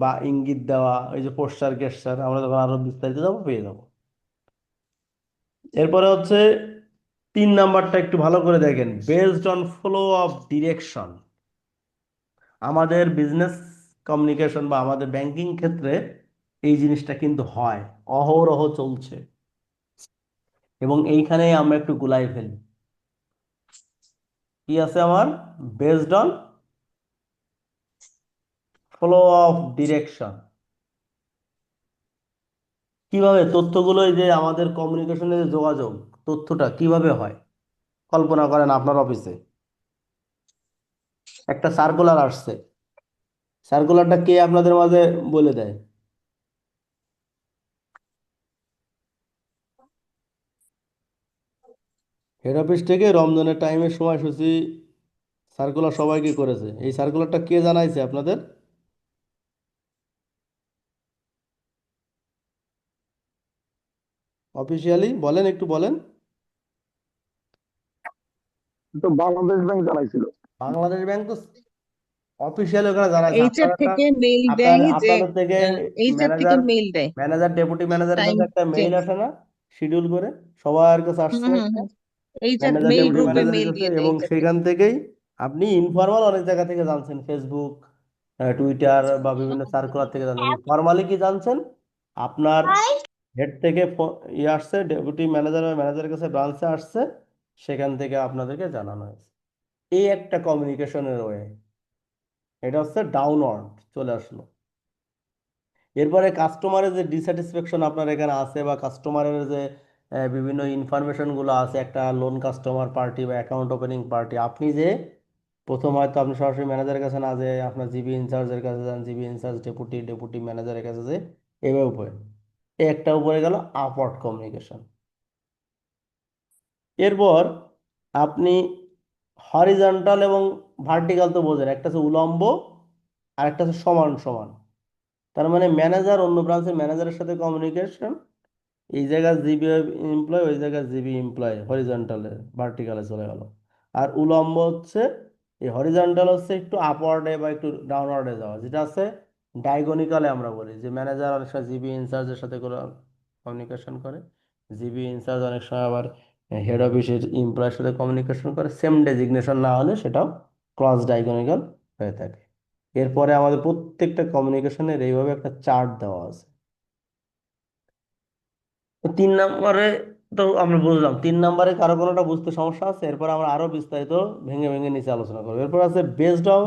S1: বা ইঙ্গিত দেওয়া, ওই যে পোস্টার গেস্টার, আমরা যখন আরো বিস্তারিত যাবো পেয়ে যাবো। এরপরে হচ্ছে 3 নাম্বারটা একটু ভালো করে দেখেন, based on flow of direction. আমাদের বিজনেস কমিউনিকেশন বা আমাদের ব্যাংকিং ক্ষেত্রে এই জিনিসটা কিন্তু হয়, অহরহ চলছে, এবং এইখানে আমরা একটু গুলাই ফেলি। কি আছে আমার? Based on flow of direction. কিভাবে তথ্যগুলো, এই যে আমাদের কমিউনিকেশনের যে যোগাযোগ, তথ্যটা কিভাবে হয়? কল্পনা করেন আপনার অফিসে একটা সার্কুলার আসছে, সার্কুলারটা কে আপনাদের মাঝে বলে দেয়? হেড অফিস থেকে রমজানের টাইমের সময়সূচি সার্কুলার সবাইকে করেছে, এই সার্কুলারটা কে জানাইছে আপনাদের? অফিসিয়ালি বলেন, একটু বলেন।
S3: তো বাংলাদেশ ব্যাংক জানাইছিল।
S1: বাংলাদেশ ব্যাংক তো অফিসিয়ালি ওখানে জানাইছে।
S8: এইচআর
S1: আপনার একটা,
S8: থেকে মেইল দেয় যে
S1: আপনাদের থেকে
S8: এইচআর থেকে
S1: ম্যানেজার,
S8: মেইল দেয়
S1: ডেপুটি ম্যানেজারের
S8: টাইম
S1: কাছে একটা মেইল
S8: চেঞ্জ।
S1: আসে না, শিডিউল করে সবার কাছে
S8: হুম
S1: আসছে
S8: হুম
S1: একটা,
S8: হুম এইচআর
S1: ম্যানেজার
S8: মেইল
S1: ডেপুটি
S8: গ্রুপে
S1: ম্যানেজারের
S8: মেইল
S1: কাছে,
S8: দিয়ে দেয়
S1: এবং
S8: এইচআর থেকে।
S1: সেখান থেকেই আপনি ইনফরমাল অনেক জায়গা থেকে জানছেন, ফেসবুক, টুইটার বা বিভিন্ন সার্কুলার থেকে জানছেন। ফর্মালি কি জানছেন? আপনার হেড থেকে ইয়ে আসছে, ডেপুটি ম্যানেজার বা ম্যানেজারের কাছে ব্রাঞ্চে আসছে, সেখান থেকে আপনাদেরকে জানানো হয়েছে। এই একটা কমিউনিকেশনের ওয়ে, এটা হচ্ছে ডাউনওয়ার্ড চলে আসলো। এরপরে কাস্টমারের যে ডিস্যাটিসফ্যাকশন আপনার এখানে আছে, বা কাস্টমারের যে বিভিন্ন ইনফরমেশনগুলো আছে, একটা লোন কাস্টমার পার্টি বা অ্যাকাউন্ট ওপেনিং পার্টি, আপনি যে প্রথম হয়তো আপনি সরাসরি ম্যানেজারের কাছে না, যে আপনার জিবি ইনচার্জের কাছে যান, জিবি ইনচার্জ ডেপুটি ম্যানেজারের কাছে, যে এভাবে উপরে, এই একটা উপরে গেল আপওয়ার্ড কমিউনিকেশন। এরপর আপনি হরিজন্টাল এবং ভার্টিক্যাল তো বোঝেন, একটা হচ্ছে উলম্ব আর একটা হচ্ছে সমান সমান। তার মানে ম্যানেজার অন্য ব্রাঞ্চের ম্যানেজারের সাথে কমিউনিকেশন, এই জায়গায় জিবি এমপ্লয়, ওই জায়গায় জিবি এমপ্লয়, হরিজন্টালে ভার্টিক্যালে চলে গেল। আর উলম্ব হচ্ছে, এই হরিজন্টাল হচ্ছে একটু আপওয়ার্ডে বা একটু ডাউনওয়ার্ডে যাওয়া, যেটা আছে ডায়াগনিক্যালে আমরা বলি, যে ম্যানেজার অনেক সময় জিবি ইনচার্জের সাথে করে কমিউনিকেশন করে, জিবি ইনচার্জ অনেক সময় আবার হেড অফিসের এমপ্লয়ের সাথে কমিউনিকেশন করে, সেম ডেজিগনেশন না হলে সেটাও ক্রস ডায়াগনিক্যাল হয়ে থাকে। এরপরে আমাদের প্রত্যেকটা কমিউনিকেশনের এইভাবে একটা চার্ট দেওয়া আছে। তো 3 নম্বরে তো আমরা বুঝলাম, 3 নম্বরে কারো কোনোটা বুঝতে সমস্যা আছে? এরপর আমরা আরো বিস্তারিত ভেঙে ভেঙে নিচে আলোচনা করবো। এরপর আছে বেসড অন,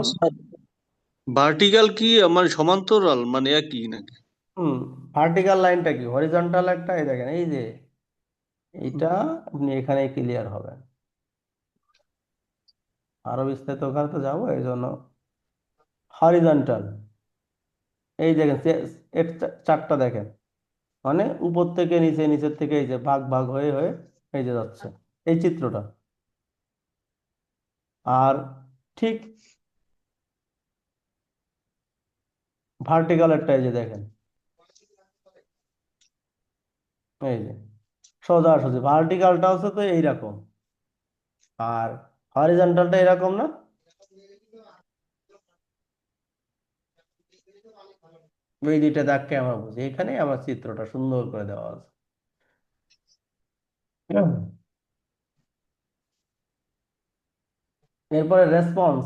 S2: ভার্টিক্যাল কি মানে সমান্তরাল মানে একই নাকি?
S1: হুম, ভার্টিক্যাল লাইনটা কি, হরিজন্টাল একটা, এই দেখেন এই যে এইটা, আপনি এখানে ক্লিয়ার হবেন। আরো বিস্তারিত ওখানে তো যাবো, এই জন্য হরিজন্টাল, এই দেখেন এর চারটা দেখেন, মানে উপর থেকে নিচে, নিচের থেকে এই যে ভাগ ভাগ হয়ে হয়ে এই যে যাচ্ছে এই চিত্রটা। আর ঠিক ভার্টিক্যাল একটা, এই যে দেখেন, এই যে সোজাসুজি ভার্টিক্যালটা হচ্ছে তো এইরকম, আর হরিজন্টালটা এরকম না। এই দুইটা দাগকে আমরা বুঝি, এখানে আমার চিত্রটা সুন্দর করে দেওয়া আছে। এরপরে রেসপন্স,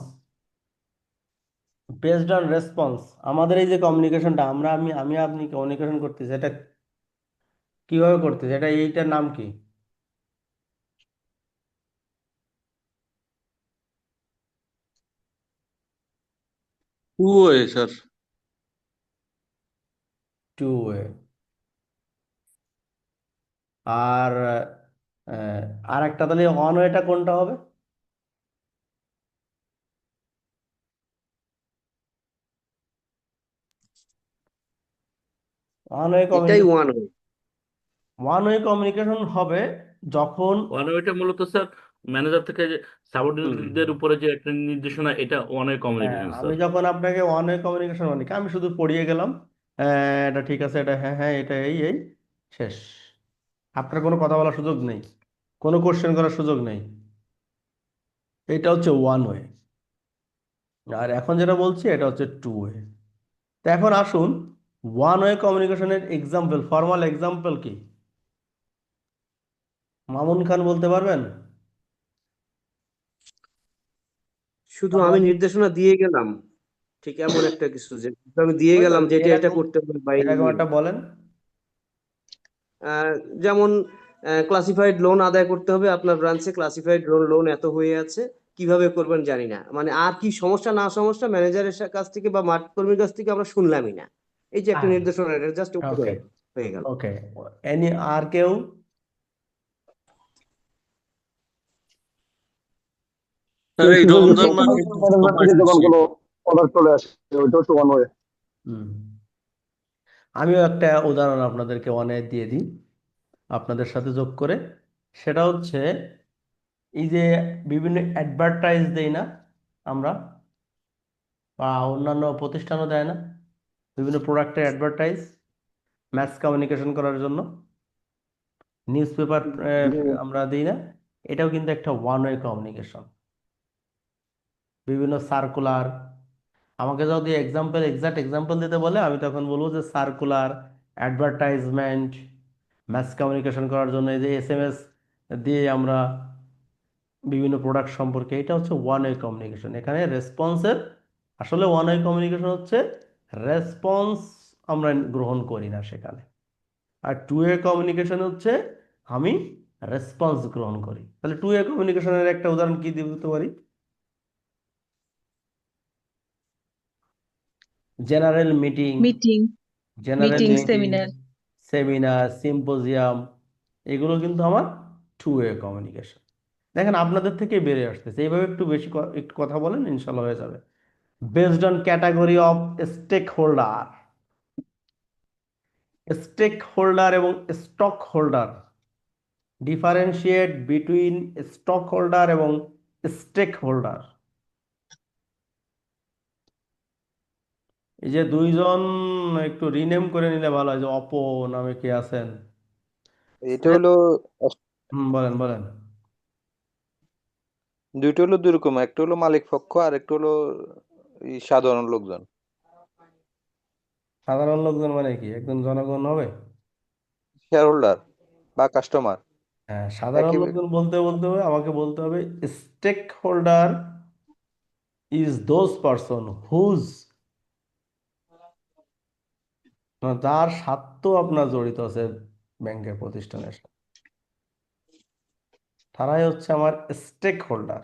S1: বেসড অন রেসপন্স, আমাদের এই যে কমিউনিকেশনটা, আমি আপনি কমিউনিকেশন করতেছি, এটা কিভাবে করতেছি, এটা এইটার নাম কি?
S2: Two way sir.
S1: Two way. আর আর একটা তাহলে ওয়ান ওয়েটা কোনটা হবে? ওয়ান ওয়ে
S5: এটাই
S1: communication,
S5: one way.
S1: One way communication হবে যখন,
S6: ওয়ান ওয়েটা মূলত স্যার ম্যানেজার থেকে যে
S1: হুম,
S6: সাবঅর্ডিনেটদের উপরে যে একটা নির্দেশনা, এটা ওয়ান ওয়ে
S1: হ্যাঁ,
S6: কমিউনিকেশন
S1: আমি
S6: স্যার।
S1: যখন আপনাকে ওয়ান ওয়ে কমিউনিকেশন মানে কি, আমি শুধু পড়িয়ে গেলাম, এটা ঠিক আছে, এটা হ্যাঁ হ্যাঁ, এটা এই এই, শেষ। আপনার কোনো কথা বলার সুযোগ নেই, কোনো কোশ্চেন করার সুযোগ নেই। এটা হচ্ছে ওয়ান ওয়ে। আর এখন যেটা বলছি এটা হচ্ছে টু ওয়ে। তো এখন আসুন, ওয়ান ওয়ে কমিউনিকেশনের এক্সাম্পল, ফর্মাল এক্সাম্পল কি? মামুন খান বলতে পারবেন?
S5: শুধু
S1: বা
S5: আমি
S1: বলেন,
S5: নির্দেশনা দিয়ে গেলাম, ঠিক এমন একটা কিছু যে আমি দিয়ে
S1: ওই তো
S5: গেলাম যে এটা এটা
S1: এরকম,
S5: করতে হবে বা এই
S1: এরকম
S5: নিয়ম।
S1: একটা বলেন।
S5: যেমন ক্লাসিফাইড লোন আদায় করতে হবে, আপনার ব্রাঞ্চে ক্লাসিফাইড লোন এত হয়ে আছে, কিভাবে করবেন জানি না, মানে আর কি সমস্যা না সমস্যা ম্যানেজারের কাছ থেকে বা মার্কেট কর্মীর কাছ থেকে আমরা শুনলামই না। এই যে একটা নির্দেশনা, এটা জাস্ট
S1: ওকে,
S5: হয়ে গেল।
S1: ওকে, এনি আর কেউ?
S2: স্যার এই রমজান মাসে খুব
S3: ম্যানেজমেন্ট
S2: সময়
S3: থেকে যখন
S2: বেশি।
S3: কোনো অর্ডার চলে আসে, ওইটা হচ্ছে ওয়ান ওয়ে।
S1: হুম, আমিও একটা উদাহরণ আপনাদেরকে অনেক দিয়ে দিই আপনাদের সাথে যোগ করে। সেটা হচ্ছে এই যে বিভিন্ন অ্যাডভার্টাইজ দেই না আমরা, বা অন্যান্য প্রতিষ্ঠানও দেয় না, বিভিন্ন প্রোডাক্টের অ্যাডভার্টাইজ ম্যাস কমিউনিকেশন করার জন্য, নিউজ পেপার আমরা দিই না, এটাও কিন্তু একটা ওয়ান ওয়ে কমিউনিকেশন। বিভিন্ন সার্কুলার, আমাকে যদি এক্সাক্ট এক্সাম্পল দিতে বলে, আমি তখন বলবো যে সার্কুলার, অ্যাডভার্টাইজমেন্ট, ম্যাস কমিউনিকেশন করার জন্য এই যে এসএমএস দিয়ে আমরা বিভিন্ন প্রোডাক্ট সম্পর্কে, এটা হচ্ছে ওয়ান ওয়ে কমিউনিকেশন। এখানে রেসপন্সের, আসলে ওয়ান ওয়ে কমিউনিকেশন হচ্ছে রেসপন্স আমরা গ্রহণ করি না সেখানে। আর টু ওয়ে কমিউনিকেশন হচ্ছে আমি রেসপন্স গ্রহণ করি। তাহলে টু ওয়ে কমিউনিকেশনের একটা উদাহরণ কি দিতে পারি? General meeting,
S8: meeting,
S1: general
S8: meeting,
S1: meeting,
S8: seminar.
S1: Seminar, symposium, এগুলো কিন্তু আমার টু ওয়ে কমিউনিকেশন। দেখেন আপনাদের থেকে বেড়ে আসতেছে, এইভাবে একটু বেশি একটু কথা বলেন, ইনশাল্লাহ হয়ে যাবে। Based on category of stakeholder, stakeholder এবং stockholder, differentiate between stockholder এবং স্টেক হোল্ডার। এই যে দুইজন, একটু রিনেম করে নিলে ভালো হয়, যে অপো নামে কে আছেন?
S4: এটা হলো
S1: বলেন বলেন।
S4: দুইটা হলো দুই রকম, একটা হলো মালিক পক্ষ আর একটা হলো সাধারণ লোকজন।
S1: সাধারণ লোকজন মানে কি, একজন জনগণ হবে?
S4: শেয়ার হোল্ডার বা কাস্টমার
S1: হ্যাঁ, সাধারণ
S4: একই।
S1: লোকজন বলতে বলতে হবে, আমাকে বলতে হবে stakeholder is those person whose, যার স্বার্থ আপনার জড়িত আছে ব্যাংকের প্রতিষ্ঠানের সাথে, তারাই হচ্ছে আমার স্টেক হোল্ডার।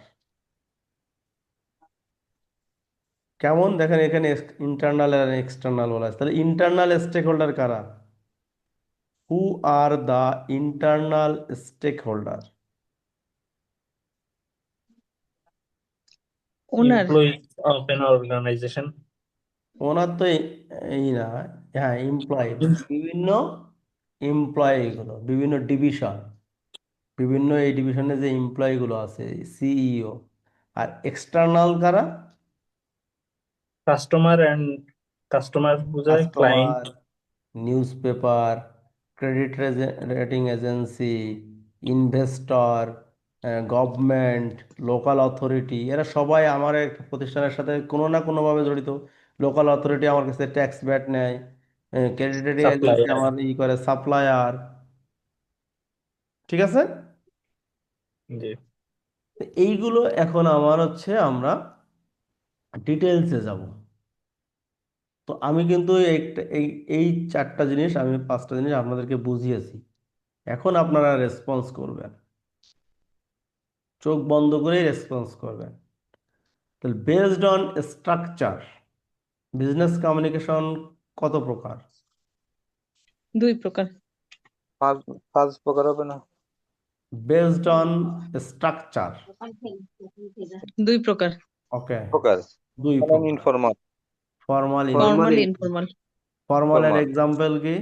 S1: কেমন দেখেন এখানে ইন্টারনাল আর এক্সটার্নাল বলা আছে, তাহলে ইন্টারনাল স্টেক হোল্ডার কারা? Who are the internal stakeholder?
S8: Owner
S7: employees of an organization.
S1: Owner তো এই না, হ্যাঁ এমপ্লয়ি, বিভিন্ন এমপ্লয়ি গুলো, বিভিন্ন ডিভিশন, বিভিন্ন এই ডিভিশনে যে এমপ্লয়ি গুলো আছে, সিইও। আর এক্সটার্নাল কারা?
S7: Customer and customer বোঝায়
S1: customer,
S7: client.
S1: News paper, credit rating agency, investor, government, local authority, এরা সবাই আমার একটা প্রতিষ্ঠানের সাথে কোনো না কোনোভাবে জড়িত। লোকাল অথরিটি আমার কাছে ট্যাক্স ব্যাট নেয়, ক্রেডিট রেটিং এজেন্সি
S7: Supplier.
S1: আমার করে, সাপ্লায়ার। ঠিক আছে?
S7: জি।
S1: তো এইগুলো এখন আমার হচ্ছে আমরা ডিটেলসে যাব। তো আমি কিন্তু এই এই চারটা জিনিস, আমি পাঁচটা জিনিস আপনাদেরকে বুঝিয়েছি। এখন আপনারা রেসপন্স করবেন, চোখ বন্ধ করেই রেসপন্স করবেন। তাহলে based on structure, business communication কত প্রকার?
S8: 2 প্রকার।
S4: পাঁচ পাঁচ প্রকার হবে না?
S1: বেসড অন স্ট্রাকচার,
S8: 2 প্রকার।
S1: ওকে,
S4: প্রকার
S1: দুই
S4: ফর্মাল
S1: প্রকার।
S4: Informal.
S1: Formal,
S8: formal,
S5: formal,
S8: informal.
S1: ফর্মালের
S4: ফর্মাল
S1: এক্সাম্পল কি?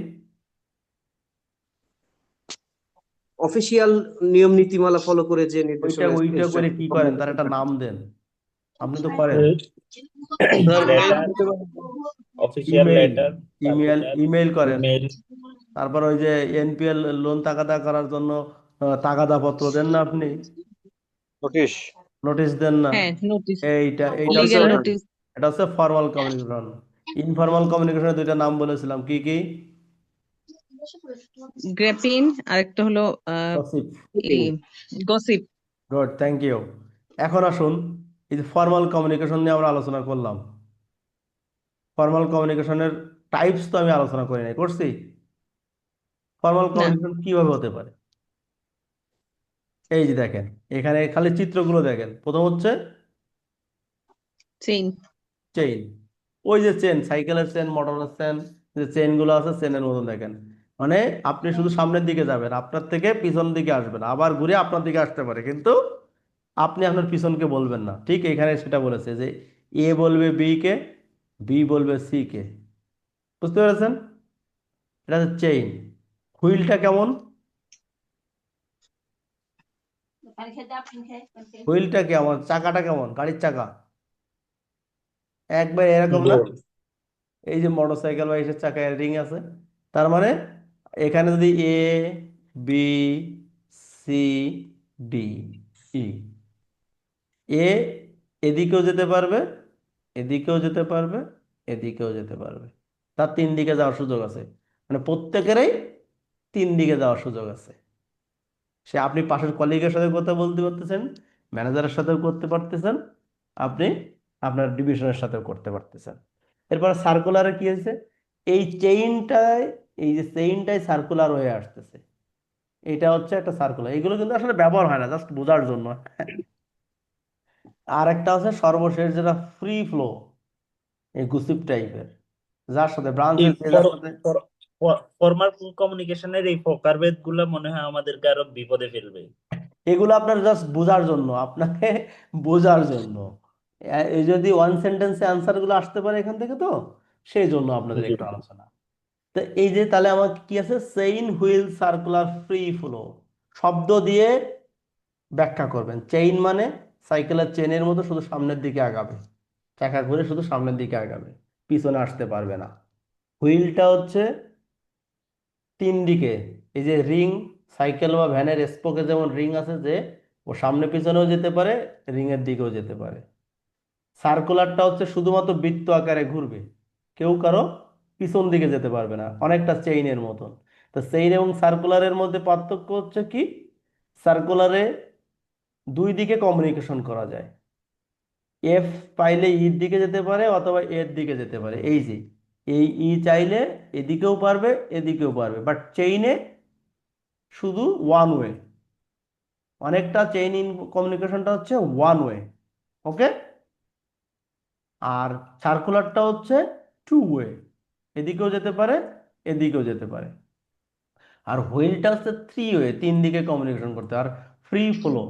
S5: অফিসিয়াল নিয়ম নীতিমালা ফলো করে যে
S1: ওইটা
S5: নির্দেশনা
S1: ওইটা করে কি করেন, তার একটা নাম দেন, আপনি তো করেন।
S2: স্যার মেইল
S7: Letter,
S2: দিতে পারেন?
S7: official
S1: email,
S7: letter, circular,
S1: email করেন।
S7: email.
S1: তারপর ওই যে এনপিএল লোন তাগাদা করার জন্য তাগাদা পত্র দেন না আপনি,
S4: নোটিশ।
S1: নোটিশ দেন না?
S8: হ্যাঁ, নোটিশ,
S1: এইটা হচ্ছে,
S8: লিগ্যাল নোটিশ।
S1: এটা হচ্ছে ফর্মাল কমিউনিকেশন। ইনফর্মাল কমিউনিকেশনের দুইটা নাম বলেছিলাম, কি কি?
S8: গ্র্যাপিন, আরেকটা হলো
S1: gossip.
S8: Gossip.
S1: Good, thank you. এখন আসুন, এই যে ফর্মাল কমিউনিকেশন নিয়ে আমরা আলোচনা করলাম, ফর্মাল কমিউনিকেশনের টাইপস তো আমি আলোচনা করি নাই, করছি? ফর্মাল
S8: না,
S1: কমিউনিকেশন কিভাবে হতে পারে? এই যে দেখেন, এখানে খালি চিত্রগুলো দেখেন। প্রথম হচ্ছে
S8: চেইন।
S1: চেইন, ওই যে চেন, সাইকেলের চেন, মোটরের চেন, যে চেন গুলো আছে চেনের মতন দেখেন। মানে আপনি শুধু সামনের দিকে যাবেন, আপনার থেকে পিছন দিকে আসবেন, আবার ঘুরে আপনার দিকে আসতে পারে, কিন্তু আপনি আপনার পিছনকে বলবেন না। ঠিক এখানে সেটা বলেছে যে এ বলবে বি কে, বি বলবে সি কে। বুঝতে পেরেছেন? এটা হচ্ছে চেইন। হুইলটা কেমন? হুইলটা কেমন, চাকাটা কেমন, গাড়ির চাকা একবার এরকম না?
S7: Goal.
S1: এই যে মোটর সাইকেল বা এইসব চাকায় রিং আছে, তার মানে এখানে যদি এ, বি, সি, ডি, ই, এ এদিকেও যেতে পারবে, এদিকেও যেতে পারবে, এদিকেও যেতে পারবে, তার তিন দিকে যাওয়ার সুযোগ আছে। মানে প্রত্যেকেরই তিন দিকে যাওয়ার সুযোগ আছে। সে আপনি পাশের কলিগের সাথে কথা বলতে পারতেছেন, ম্যানেজারের সাথেও করতে পারতেছেন, আপনি আপনার ডিভিশনের সাথেও করতে পারতেছেন। এরপর সার্কুলারে কি হয়েছে, এই চেইনটায়, এই যে চেইনটাই সার্কুলার হয়ে আসতেছে, এটা হচ্ছে একটা সার্কুলার। এগুলো কিন্তু আসলে ব্যবহার হয় না, জাস্ট বোঝার জন্য। আর একটা হচ্ছে সর্বশেষ যেটা ফ্রি ফ্লো, এই গুসিপ টাইপের, যার সাথে
S7: এই
S1: ব্রাঞ্চের, যার সাথে।
S7: ফর্মাল কমিউনিকেশনের এই প্রকারভেদ গুলো মনে হয় আমাদেরকে আরো বিপদে ফেলবে।
S1: এগুলো আপনার জাস্ট বোঝার জন্য, আপনাকে বোঝার জন্য। এই যদি ওয়ান সেন্টেন্সে অ্যান্সার গুলো আসতে পারে এখান থেকে, তো সেই জন্য আপনাদের
S7: জি।
S1: একটু আলোচনা। তো এই যে তাহলে আমার কি আছে, chain, wheel, circular, free flow, শব্দ দিয়ে ব্যাখ্যা করবেন। চেইন মানে সাইকেলের চেনের মতো শুধু সামনের দিকে আগাবে, চাকা ঘুরে শুধু সামনের দিকে আগাবে, পিছনে আসতে পারবে না। হুইলটা হচ্ছে তিন দিকে, এই যে রিং, সাইকেল বা ভ্যানের স্পোকে যেমন রিং আছে, যে ও সামনে পিছনেও যেতে পারে, রিং এর দিকেও যেতে পারে। সার্কুলারটা হচ্ছে শুধুমাত্র বৃত্ত আকারে ঘুরবে, কেউ কারো পিছন দিকে যেতে পারবে না, অনেকটা চেইনের মতন। তো চেইন এবং সার্কুলারের মধ্যে পার্থক্য হচ্ছে কি, সার্কুলারে দুই দিকে কমিউনিকেশন করা যায়, এফ পাইলে ইর দিকে যেতে পারে অথবা এর দিকে যেতে পারে। এই যে এই ই চাইলে এদিকেও পারবে, এদিকেও পারবে, বাট চেইনে শুধু ওয়ান ওয়ে। অনেকটা চেইন ইন কমিউনিকেশনটা হচ্ছে ওয়ান ওয়ে। ওকে, আর সার্কুলারটা হচ্ছে টু ওয়ে, এদিকেও যেতে পারে এদিকেও যেতে পারে। আর হুইলটা হচ্ছে থ্রি ওয়ে, তিন দিকে কমিউনিকেশন করতে। আর ফ্রি ফ্লো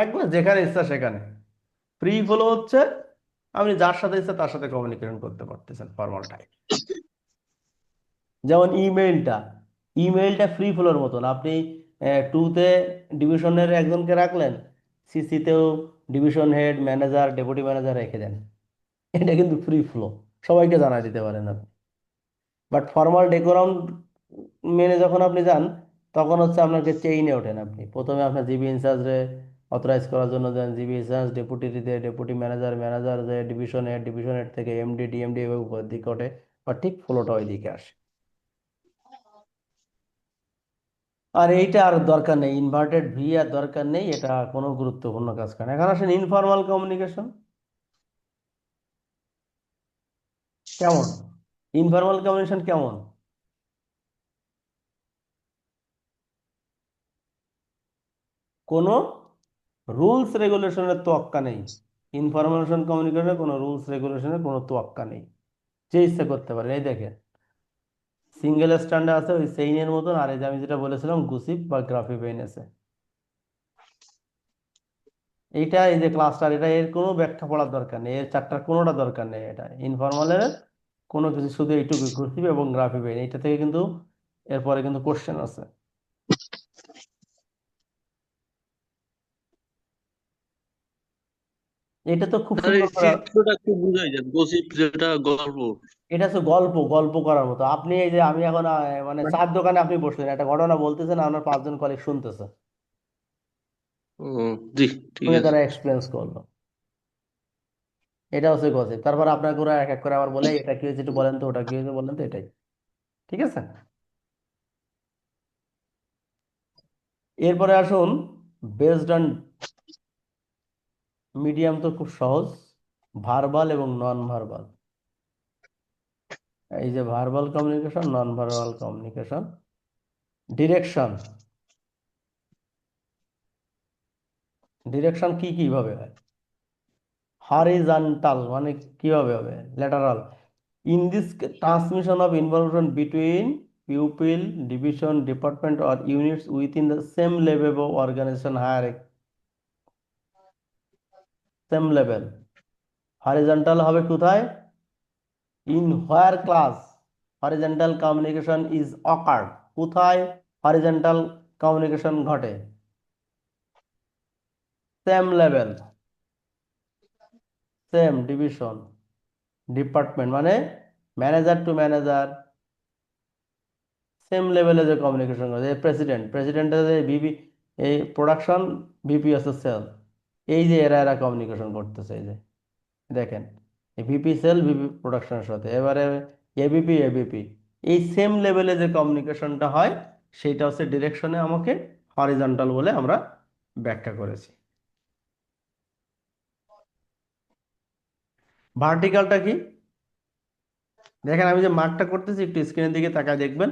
S1: একবার যেখানে ইচ্ছা সেখানে। ফ্রি ফ্লো হচ্ছে আপনি যার সাথে ইচ্ছা তার সাথে কমিউনিকেশন করতে পারতেছেন ফর্মাল টাইপ। যেমন ইমেইলটা ফ্রি ফ্লোর মতন। আপনি টুতে ডিভিশনের একজনকে রাখলেন, সিসিতেও division head, manager, deputy manager রেখে দেন, এটা কিন্তু ফ্রি ফ্লো, সবাইকে জানাই দিতে পারেন আপনি। বাট ফর্মাল ডেকোরাম মেনে যখন আপনি যান, তখন হচ্ছে আপনাকে চেইনে ওঠেন। আপনি প্রথমে আপনার জিবি ইনচার্জে অথরাইজ করার জন্য দেন, জিবি ইনচার্জ ডেপুটিতে, ডেপুটি ম্যানেজার, ম্যানেজার যে ডিভিশন হেড থেকে এমডি, ডিএমডি এভাবে উপরের দিকে ওঠে, বা ঠিক ফ্লোটা ওই দিকে আসে। আর এইটা আর দরকার নেই, ইনভার্টেড ভি আর দরকার নেই, এটা কোনো গুরুত্বপূর্ণ কাজ করে না। এখন আসেন ইনফর্মাল কমিউনিকেশন কেমন। ইনফর্মাল কমিউনিকেশন কেমন? কোনো রুলস রেগুলেশনের তোয়াক্কা নেই। ইনফরমেশন কমিউনিকেশনে কোনো রুলস রেগুলেশনের কোনো তোয়াক্কা নেই, যে ইচ্ছে করতে পারে। এই দেখেন সিঙ্গেল স্ট্যান্ডে আছে ওই সেইনের মতন, আর এই যে আমি যেটা বলেছিলাম গুসিপ বা গ্রাফি পেইন আছে, এইটা এই যে ক্লাস্টার, এটা এর কোনো ব্যাখ্যা পড়ার দরকার নেই, এর চারটার কোনোটা দরকার নেই। এটা ইনফরমালের কোনো কিছু, শুধু এইটুকু গুসিপ এবং গ্রাফি পেইন, এইটা থেকে কিন্তু এরপরে কিন্তু কোশ্চেন আছে। এটা তো খুব
S2: স্যার এই
S1: সুন্দর করে।
S2: ফ্রি ফ্লোটা একটু বুঝাই যান, গসিপ যেটা গল্প।
S1: এটা হচ্ছে গল্প, গল্প করার মতো। আপনি এই যে আমি এখন মানে চার দোকানে আপনি বসলেন, একটা ঘটনা বলতেছেন, আপনার পাঁচজন কলিগ শুনতেছে,
S2: ও জি, ঠিক
S1: শুনে
S2: আছে।
S1: তারা এক্সপিরিয়েন্স করলো, এটা হচ্ছে গসিপ। তারপর আপনাকে ওরা এক এক করে আবার বলে এটা কি হয়েছে একটু বলেন তো, ওটা কি হয়েছে বলেন তো, এটাই। ঠিক আছে, এরপরে আসুন বেসড অন মিডিয়াম, তো খুব সহজ, ভার্বাল এবং নন ভার্বাল। এই যে verbal communication, non verbal communication. Direction, direction কি কিভাবে হয়? হরিজন্টাল মানে কিভাবে হবে? Lateral. In this transmission of information between pupil, division, department or units within the same level of organization hierarchy, same level. Horizontal হবে কোথায়? In where class horizontal communication is occurred, কোথায় horizontal communication ঘটে? Same level, same division, department মানে ম্যানেজার টু ম্যানেজার, সেম লেভেলে যে কমিউনিকেশন করে। প্রেসিডেন্টের যে ভিপি, এই প্রোডাকশন, ভিপি আছে সেল, এই যে এরা কমিউনিকেশন করতেছে, এই যে দেখেন এই ভিপি সেল ভিপি প্রোডাকশনের সাথে, এবারে এবিপি, এই সেম লেভেলে যে কমিউনিকেশনটা হয় সেইটা হচ্ছে ডিরেকশনে আমাকে হরিজন্টাল বলে আমরা ব্যাখ্যা করেছি। ভার্টিক্যালটা কি? দেখেন আমি যে মার্কটা করতেছি, একটু স্ক্রিনের দিকে তাকায় দেখবেন।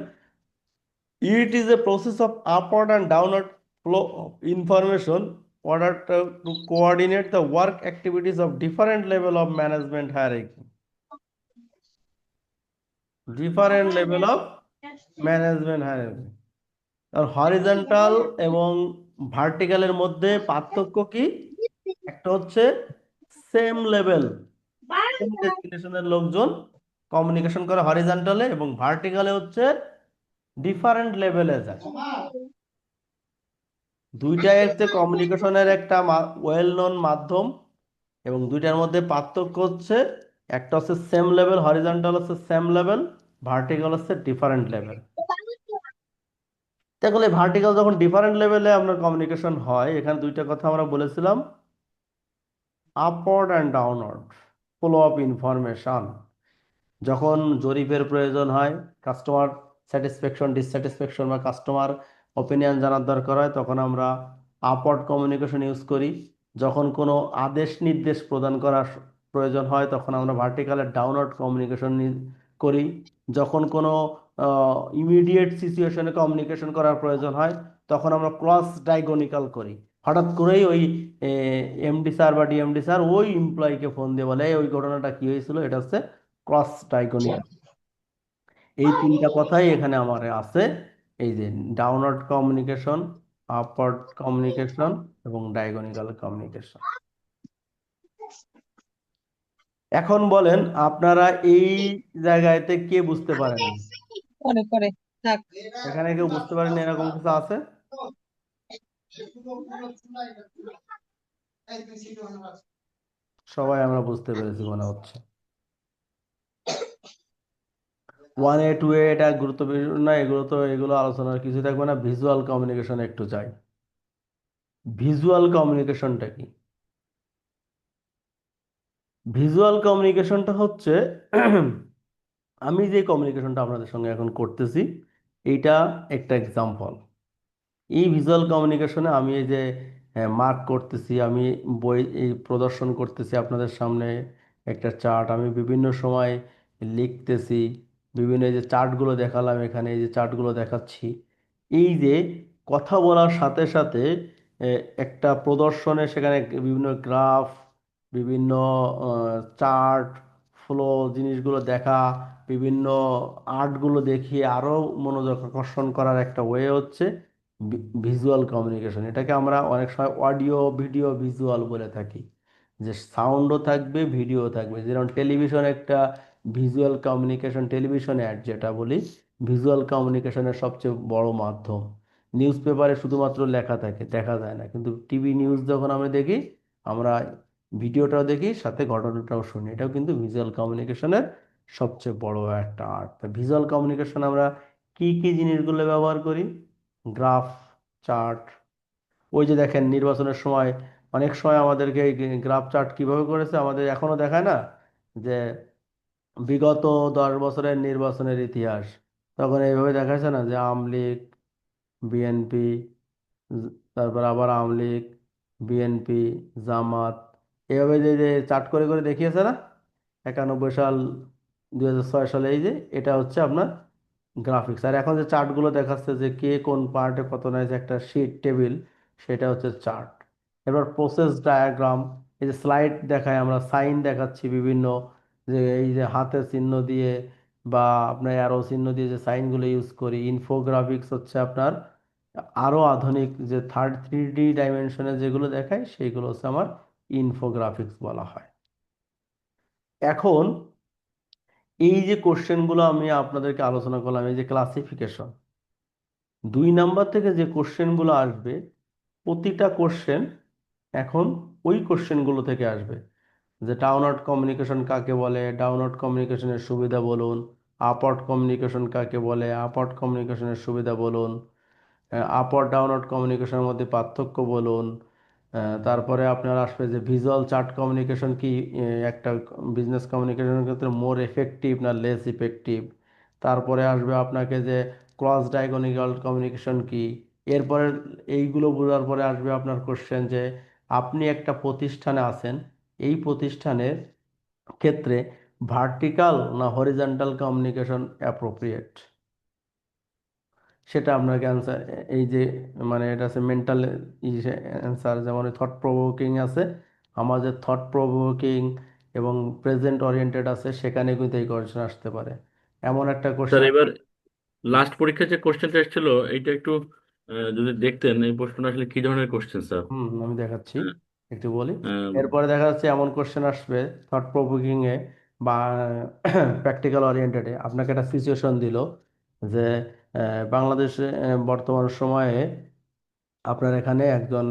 S1: It is a process of upward and downward flow of information order to coordinate the work activities of different level of management hierarchy. Different level of management hierarchy. আর হরিজন্টাল এবং ভার্টিক্যালের মধ্যে পার্থক্য কি? একটা হচ্ছে সেম লেভেল, সেম ডেস্টিনেশনের লোকজন কমিউনিকেশন করে হরিজন্টালে, এবং ভার্টিক্যালে হচ্ছে ডিফারেন্ট লেভেলে যায়। দুইটাই হচ্ছে কমিউনিকেশনের একটা ওয়েল নোন মাধ্যম, এবং দুইটার মধ্যে পার্থক্য হচ্ছে একটা হচ্ছে সেম লেভেল, হরিজন্টাল হচ্ছে সেম লেভেল, ভার্টিক্যাল হচ্ছে ডিফারেন্ট লেভেল। তাহলে ভার্টিক্যাল যখন ডিফারেন্ট লেভেলে আপনার কমিউনিকেশন হয়, এখানে দুইটা কথা আমরা বলেছিলাম, upward and downward flow of information. যখন জরিপের প্রয়োজন হয়, কাস্টমার স্যাটিসফ্যাকশন, ডিসস্যাটিসফ্যাকশন বা কাস্টমার ওপিনিয়ন জানার দরকার হয়, তখন আমরা আপওয়ার্ড কমিউনিকেশন ইউজ করি। যখন কোনো আদেশ নির্দেশ প্রদান করার প্রয়োজন হয়, তখন আমরা ভার্টিক্যালের ডাউনওয়ার্ড কমিউনিকেশন করি। যখন কোনো ইমিডিয়েট সিচুয়েশনে কমিউনিকেশন করার প্রয়োজন হয়, তখন আমরা ক্রস ডায়াগোনিক্যাল করি। হঠাৎ করেই ওই এমডি স্যার বা ডিএমডি স্যার ওই এমপ্লয়িকে ফোন দিয়ে বলে, "এই, ওই ঘটনাটা কি হয়েছিল, এটা হচ্ছে ক্রস ডায়াগনিকাল।" এই তিনটা কথাই এখানে আমার আছে, এই যে ডাউনওয়ার্ড কমিউনিকেশন, আপওয়ার্ড কমিউনিকেশন এবং ডায়াগনিকাল কমিউনিকেশন। এখন বলেন আপনারা এই জায়গাতে কে বুঝতে পারেননি?
S8: পরে পরে থাক।
S1: এখানে কেউ বুঝতে পারেননি এরকম কিছু আছে? সবাই আমরা বুঝতে পেরেছি মনে হচ্ছে। 1A 2A এটা গুরুত্বপূর্ণ না, এগুলো আলোচনার কিছু থাকবে না। ভিজুয়াল কমিউনিকেশন একটু চাই। ভিজুয়াল কমিউনিকেশনটা কি? ভিজুয়াল কমিউনিকেশনটা হচ্ছে আমি যে কমিউনিকেশনটা আপনাদের সঙ্গে এখন করতেছি, এইটা একটা এক্সাম্পল। এই ভিজুয়াল কমিউনিকেশনে আমি এই যে মার্ক করতেছি, আমি বই এই প্রদর্শন করতেছি আপনাদের সামনে একটা চার্ট, আমি বিভিন্ন সময় লিখতেছি, বিভিন্ন এই যে চার্টগুলো দেখালাম, এখানে এই যে চার্টগুলো দেখাচ্ছি, এই যে কথা বলার সাথে সাথে একটা প্রদর্শনে সেখানে বিভিন্ন গ্রাফ, বিভিন্ন চার্ট, ফ্লো জিনিসগুলো দেখা, বিভিন্ন আর্টগুলো দেখিয়ে আরও মনোযোগ আকর্ষণ করার একটা ওয়ে হচ্ছে ভিজুয়াল কমিউনিকেশন। এটাকে আমরা অনেক সময় অডিও ভিডিও ভিজুয়াল বলে থাকি, যে সাউন্ডও থাকবে ভিডিও থাকবে। যেমন টেলিভিশন একটা ভিজুয়াল কমিউনিকেশন, টেলিভিশন অ্যাড যেটা বলি, ভিজুয়াল কমিউনিকেশনের সবচেয়ে বড় মাধ্যম। নিউজ পেপারে শুধুমাত্র লেখা থাকে, দেখা যায় না, কিন্তু টিভি নিউজ যখন আমরা দেখি, আমরা ভিডিওটাও দেখি, সাথে ঘটনাটাও শুনি, এটাও কিন্তু ভিজুয়াল কমিউনিকেশনের সবচেয়ে বড় একটা আর্ট। ভিজুয়াল কমিউনিকেশন আমরা কি কি জিনিসগুলো ব্যবহার করি? Graph, chart. ওই যে দেখেন নির্বাচনের সময় অনেক সময় আমাদেরকে এই গ্রাফ চার্ট কিভাবে করেছে আমাদের এখনো দেখায় না, যে বিগত 10 বছরের নির্বাচনের ইতিহাস, তখন এইভাবে দেখাচ্ছে না, যে আওয়ামী লীগ, বিএনপি, তারপর আবার আওয়ামী লীগ, বিএনপি, জামাত, এভাবে যে যে চার্ট করে করে দেখিয়েছে না, 91 সাল, 2006 সালে, এই যে এটা হচ্ছে আপনার গ্রাফিক্স। আর এখন যে চার্টগুলো দেখাচ্ছে যে কে কোন পার্টে কত নিয়েছে, একটা শিট টেবিল, সেটা হচ্ছে চার্ট। এবার প্রসেস ডায়াগ্রাম, এই যে স্লাইড দেখায়, আমরা সাইন দেখাচ্ছি বিভিন্ন, যে এই যে হাতের চিহ্ন দিয়ে বা আপনার অ্যারো চিহ্ন দিয়ে যে সাইনগুলো ইউজ করি। ইনফোগ্রাফিক্স হচ্ছে আপনার আরও আধুনিক, যে থার্ড 3D ডাইমেনশনে যেগুলো দেখায় সেইগুলো হচ্ছে আমার ইনফোগ্রাফিক্স বলা হয়। এখন এই যে কোশ্চেনগুলো আমি আপনাদেরকে আলোচনা করলাম, এই যে ক্লাসিফিকেশন, 2 নাম্বার থেকে যে কোশ্চেনগুলো আসবে, প্রতিটা কোশ্চেন এখন ওই কোশ্চেনগুলো থেকে আসবে, যে ডাউনওয়ার্ড কমিউনিকেশন কাকে বলে, ডাউনওয়ার্ড কমিউনিকেশনের সুবিধা বলুন, আপওয়ার্ড কমিউনিকেশন কাকে বলে, আপওয়ার্ড কমিউনিকেশনের সুবিধা বলুন, আপওয়ার্ড ডাউনওয়ার্ড কমিউনিকেশনের মধ্যে পার্থক্য বলুন। তারপরে আপনার আসবে যে ভিজুয়াল চার্ট কমিউনিকেশন কি একটা বিজনেস কমিউনিকেশনের ক্ষেত্রে মোর এফেক্টিভ না লেস ইফেক্টিভ। তারপরে আসবে আপনাকে যে ক্রস ডায়াগনিক্যাল কমিউনিকেশন কি। এরপরে এইগুলো বোঝার পরে আসবে আপনার কোশ্চেন, যে আপনি একটা প্রতিষ্ঠানে আছেন, এই প্রতিষ্ঠানের ক্ষেত্রে ভার্টিক্যাল না হরিজন্টাল কমিউনিকেশন অ্যাপ্রোপ্রিয়েট, সেটা আপনাকে অ্যান্সার, এই যে মানে এটা আছে মেন্টাল অ্যান্সার। যেমন থট প্রভোকিং আছে, আমাদের থট প্রভোকিং এবং প্রেজেন্ট ওরিয়েন্টেড আছে, সেখানে কিন্তু এই কোয়েশ্চেন আসতে পারে। এমন একটা
S6: স্যার
S1: কোশ্চেন।
S6: এবার লাস্ট পরীক্ষায় যে কোশ্চেনটা এসেছিল এইটা একটু যদি দেখতেন, এই প্রশ্নটা আসলে কি ধরনের কোশ্চেন স্যার?
S1: আমি দেখাচ্ছি, একটু বলি।
S6: আহ,
S1: এরপরে দেখা যাচ্ছে এমন কোশ্চেন আসবে থট প্রভোকিং এ বা প্র্যাকটিক্যাল ওরিয়েন্টেডে, আপনাকে একটা সিচুয়েশন দিল, যে বাংলাদেশে বর্তমান সময়ে আপনার এখানে একজন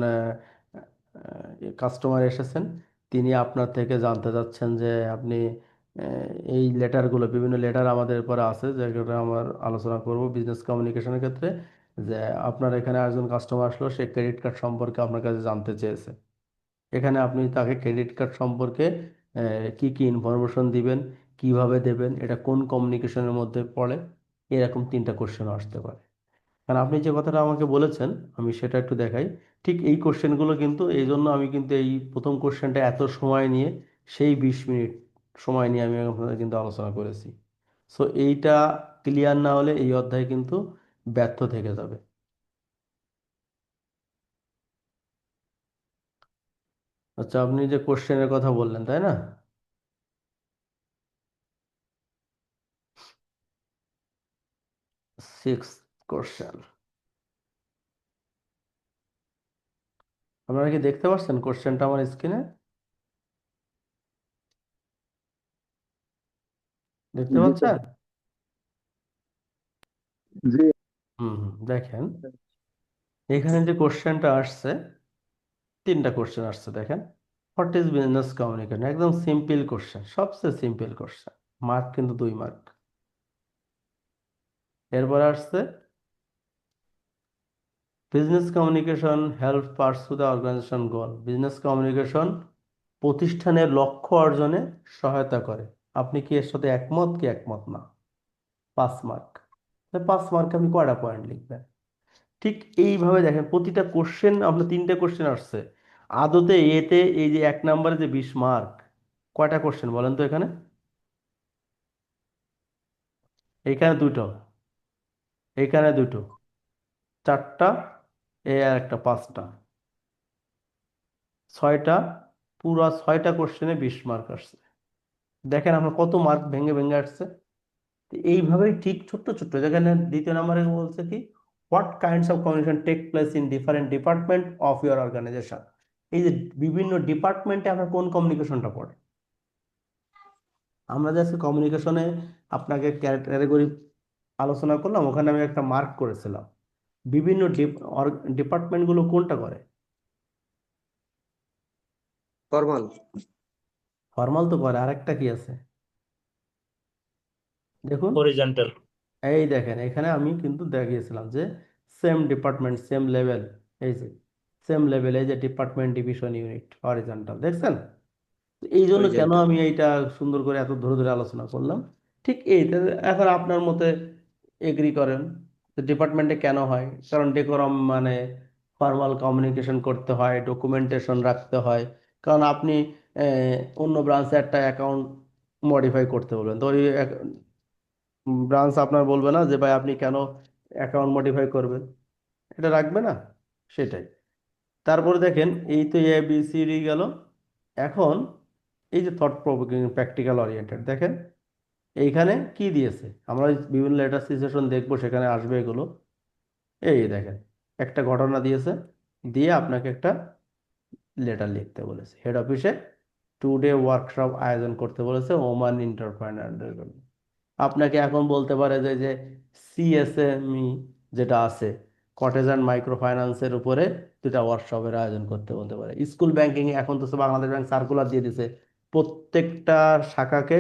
S1: কাস্টমার এসেছেন, তিনি আপনার থেকে জানতে চাচ্ছেন যে আপনি এই লেটারগুলো, বিভিন্ন লেটার আমাদের পরে আছে যেগুলো আমার আলোচনা করব বিজনেস কমিউনিকেশনের ক্ষেত্রে, যে আপনার এখানে একজন কাস্টমার আসলো, সে ক্রেডিট কার্ড সম্পর্কে আপনার কাছে জানতে চেয়েছে। এখানে আপনি তাকে ক্রেডিট কার্ড সম্পর্কে কি কি ইনফরমেশন দিবেন, কিভাবে দেবেন, এটা কোন কমিউনিকেশনের মধ্যে পড়ে, এরকম 3টা কোশ্চেন আসতে পারে। কারণ আপনি যে কথাটা আমাকে বলেছেন, আমি সেটা একটু দেখাই। ঠিক এই কোশ্চেনগুলো কিন্তু, এই জন্য আমি কিন্তু এই প্রথম কোশ্চেনটা এত সময় নিয়ে, সেই 20 মিনিট সময় নিয়ে আমি আপনাদের কিন্তু আলোচনা করেছি। সো এইটা ক্লিয়ার না হলে এই অধ্যায় কিন্তু ব্যর্থ থেকে যাবে। আচ্ছা, আপনি যে কোশ্চেনের কথা বললেন তাই না? সিক্স কোশ্চেন, আপনারা কি দেখতে পাচ্ছেন কোশ্চেনটা আমার স্ক্রিনে? দেখতে
S3: জি
S1: পাচ্ছেন?
S3: স্যার। জি
S1: দেখেন এখানে যে কোশ্চেনটা আসছে, তিনটা কোশ্চেন আসছে দেখেন। হোয়াট ইজ বিজনেস কমিউনিকেশন, একদম সিম্পল কোশ্চেন, সবচেয়ে সিম্পল কোশ্চেন, মার্ক কিন্তু 2 মার্ক। এরপর আসছে business communication help pursue the organization goal, business communication প্রতিষ্ঠানের লক্ষ্য অর্জনে সহায়তা করে। আপনি কি এর সাথে একমত কি একমত না? 5 মার্ক। 5 মার্কে আপনি কয়টা পয়েন্ট লিখবেন? ঠিক এইভাবে দেখেন প্রতিটা কোশ্চেন, আপনার 3টে কোশ্চেন আসছে। আদতে এতে এই যে 1 নম্বরে যে 20 মার্ক, কয়টা কোশ্চেন বলেন তো এখানে? এখানে দুটো, এখানে দুটো, চারটা, এ আর একটা, পাঁচটা, ছয়টা, পুরা 6টা কোশ্চেনে 20 মার্ক আসছে। দেখেন আপনার কত মার্ক ভেঙে ভেঙে আসছে। তো এইভাবেই ঠিক ছোট্ট ছোট্ট, যেখানে দ্বিতীয় নম্বরে বলছে কি, what kinds of communication take place in different department of your organization, এই যে বিভিন্ন ডিপার্টমেন্টে আপনার কোন কমিউনিকেশনটা পড়ে। আমরা যে আজকে কমিউনিকেশনে আপনাকে ক্যাটাগরি আলোচনা করলাম, ওখানে আমি একটা মার্ক করেছিলাম বিভিন্ন ডিপার্টমেন্টগুলো কোনটা করে।
S5: ফরমাল।
S1: ফর্মাল তো করে, আরেকটা কি আছে দেখুন।
S7: হরিজন্টাল।
S1: এই দেখেন এখানে আমি কিন্তু দেখিয়েছিলাম যে সেম ডিপার্টমেন্ট সেম লেভেল, এই যে সেম লেভেল, এই যে ডিপার্টমেন্ট ডিভিশন ইউনিট হরিজন্টাল, দেখছেন? তো এই জন্য কেন
S5: হরিজন্টাল।
S1: আমি এইটা সুন্দর করে এত ধরে ধরে আলোচনা করলাম, ঠিক এই এখন আপনার মতে এগ্রি করেন ডিপার্টমেন্টে কেন হয়? কারণ ডেকোরাম মানে ফর্মাল কমিউনিকেশন করতে হয়, ডকুমেন্টেশন রাখতে হয়। কারণ আপনি অন্য ব্রাঞ্চে একটা অ্যাকাউন্ট মডিফাই করতে বলবেন, তো ওই ব্রাঞ্চ আপনার বলবে না যে ভাই আপনি কেন অ্যাকাউন্ট মডিফাই করবেন, এটা রাখবে না, সেটাই। তারপরে দেখেন এই তো এ বি সি ডি গেল। এখন এই যে থট প্রভোকিং প্র্যাকটিক্যাল ওরিয়েন্টেড, দেখেন এইখানে কি দিয়েছে, আমরা বিভিন্ন লেটার সিচুয়েশন দেখবো, সেখানে আসবে এগুলো। এই দেখেন একটা ঘটনা দিয়েছে, দিয়ে আপনাকে একটা লেটার লিখতে বলেছে, হেড অফিসে 2 ডে ওয়ার্কশপ আয়োজন করতে বলেছে ওমান এন্টারপ্রেনারদের জন্য। আপনাকে এখন বলতে পারে যে যে সিএসএমই যেটা আছে, কটেজ অ্যান্ড মাইক্রো ফাইন্যান্সের উপরে 2টা ওয়ার্কশপের আয়োজন করতে বলতে পারে। স্কুল ব্যাংকিং এখন তো বাংলাদেশ ব্যাংক সার্কুলার দিয়ে দিছে, প্রত্যেকটা শাখাকে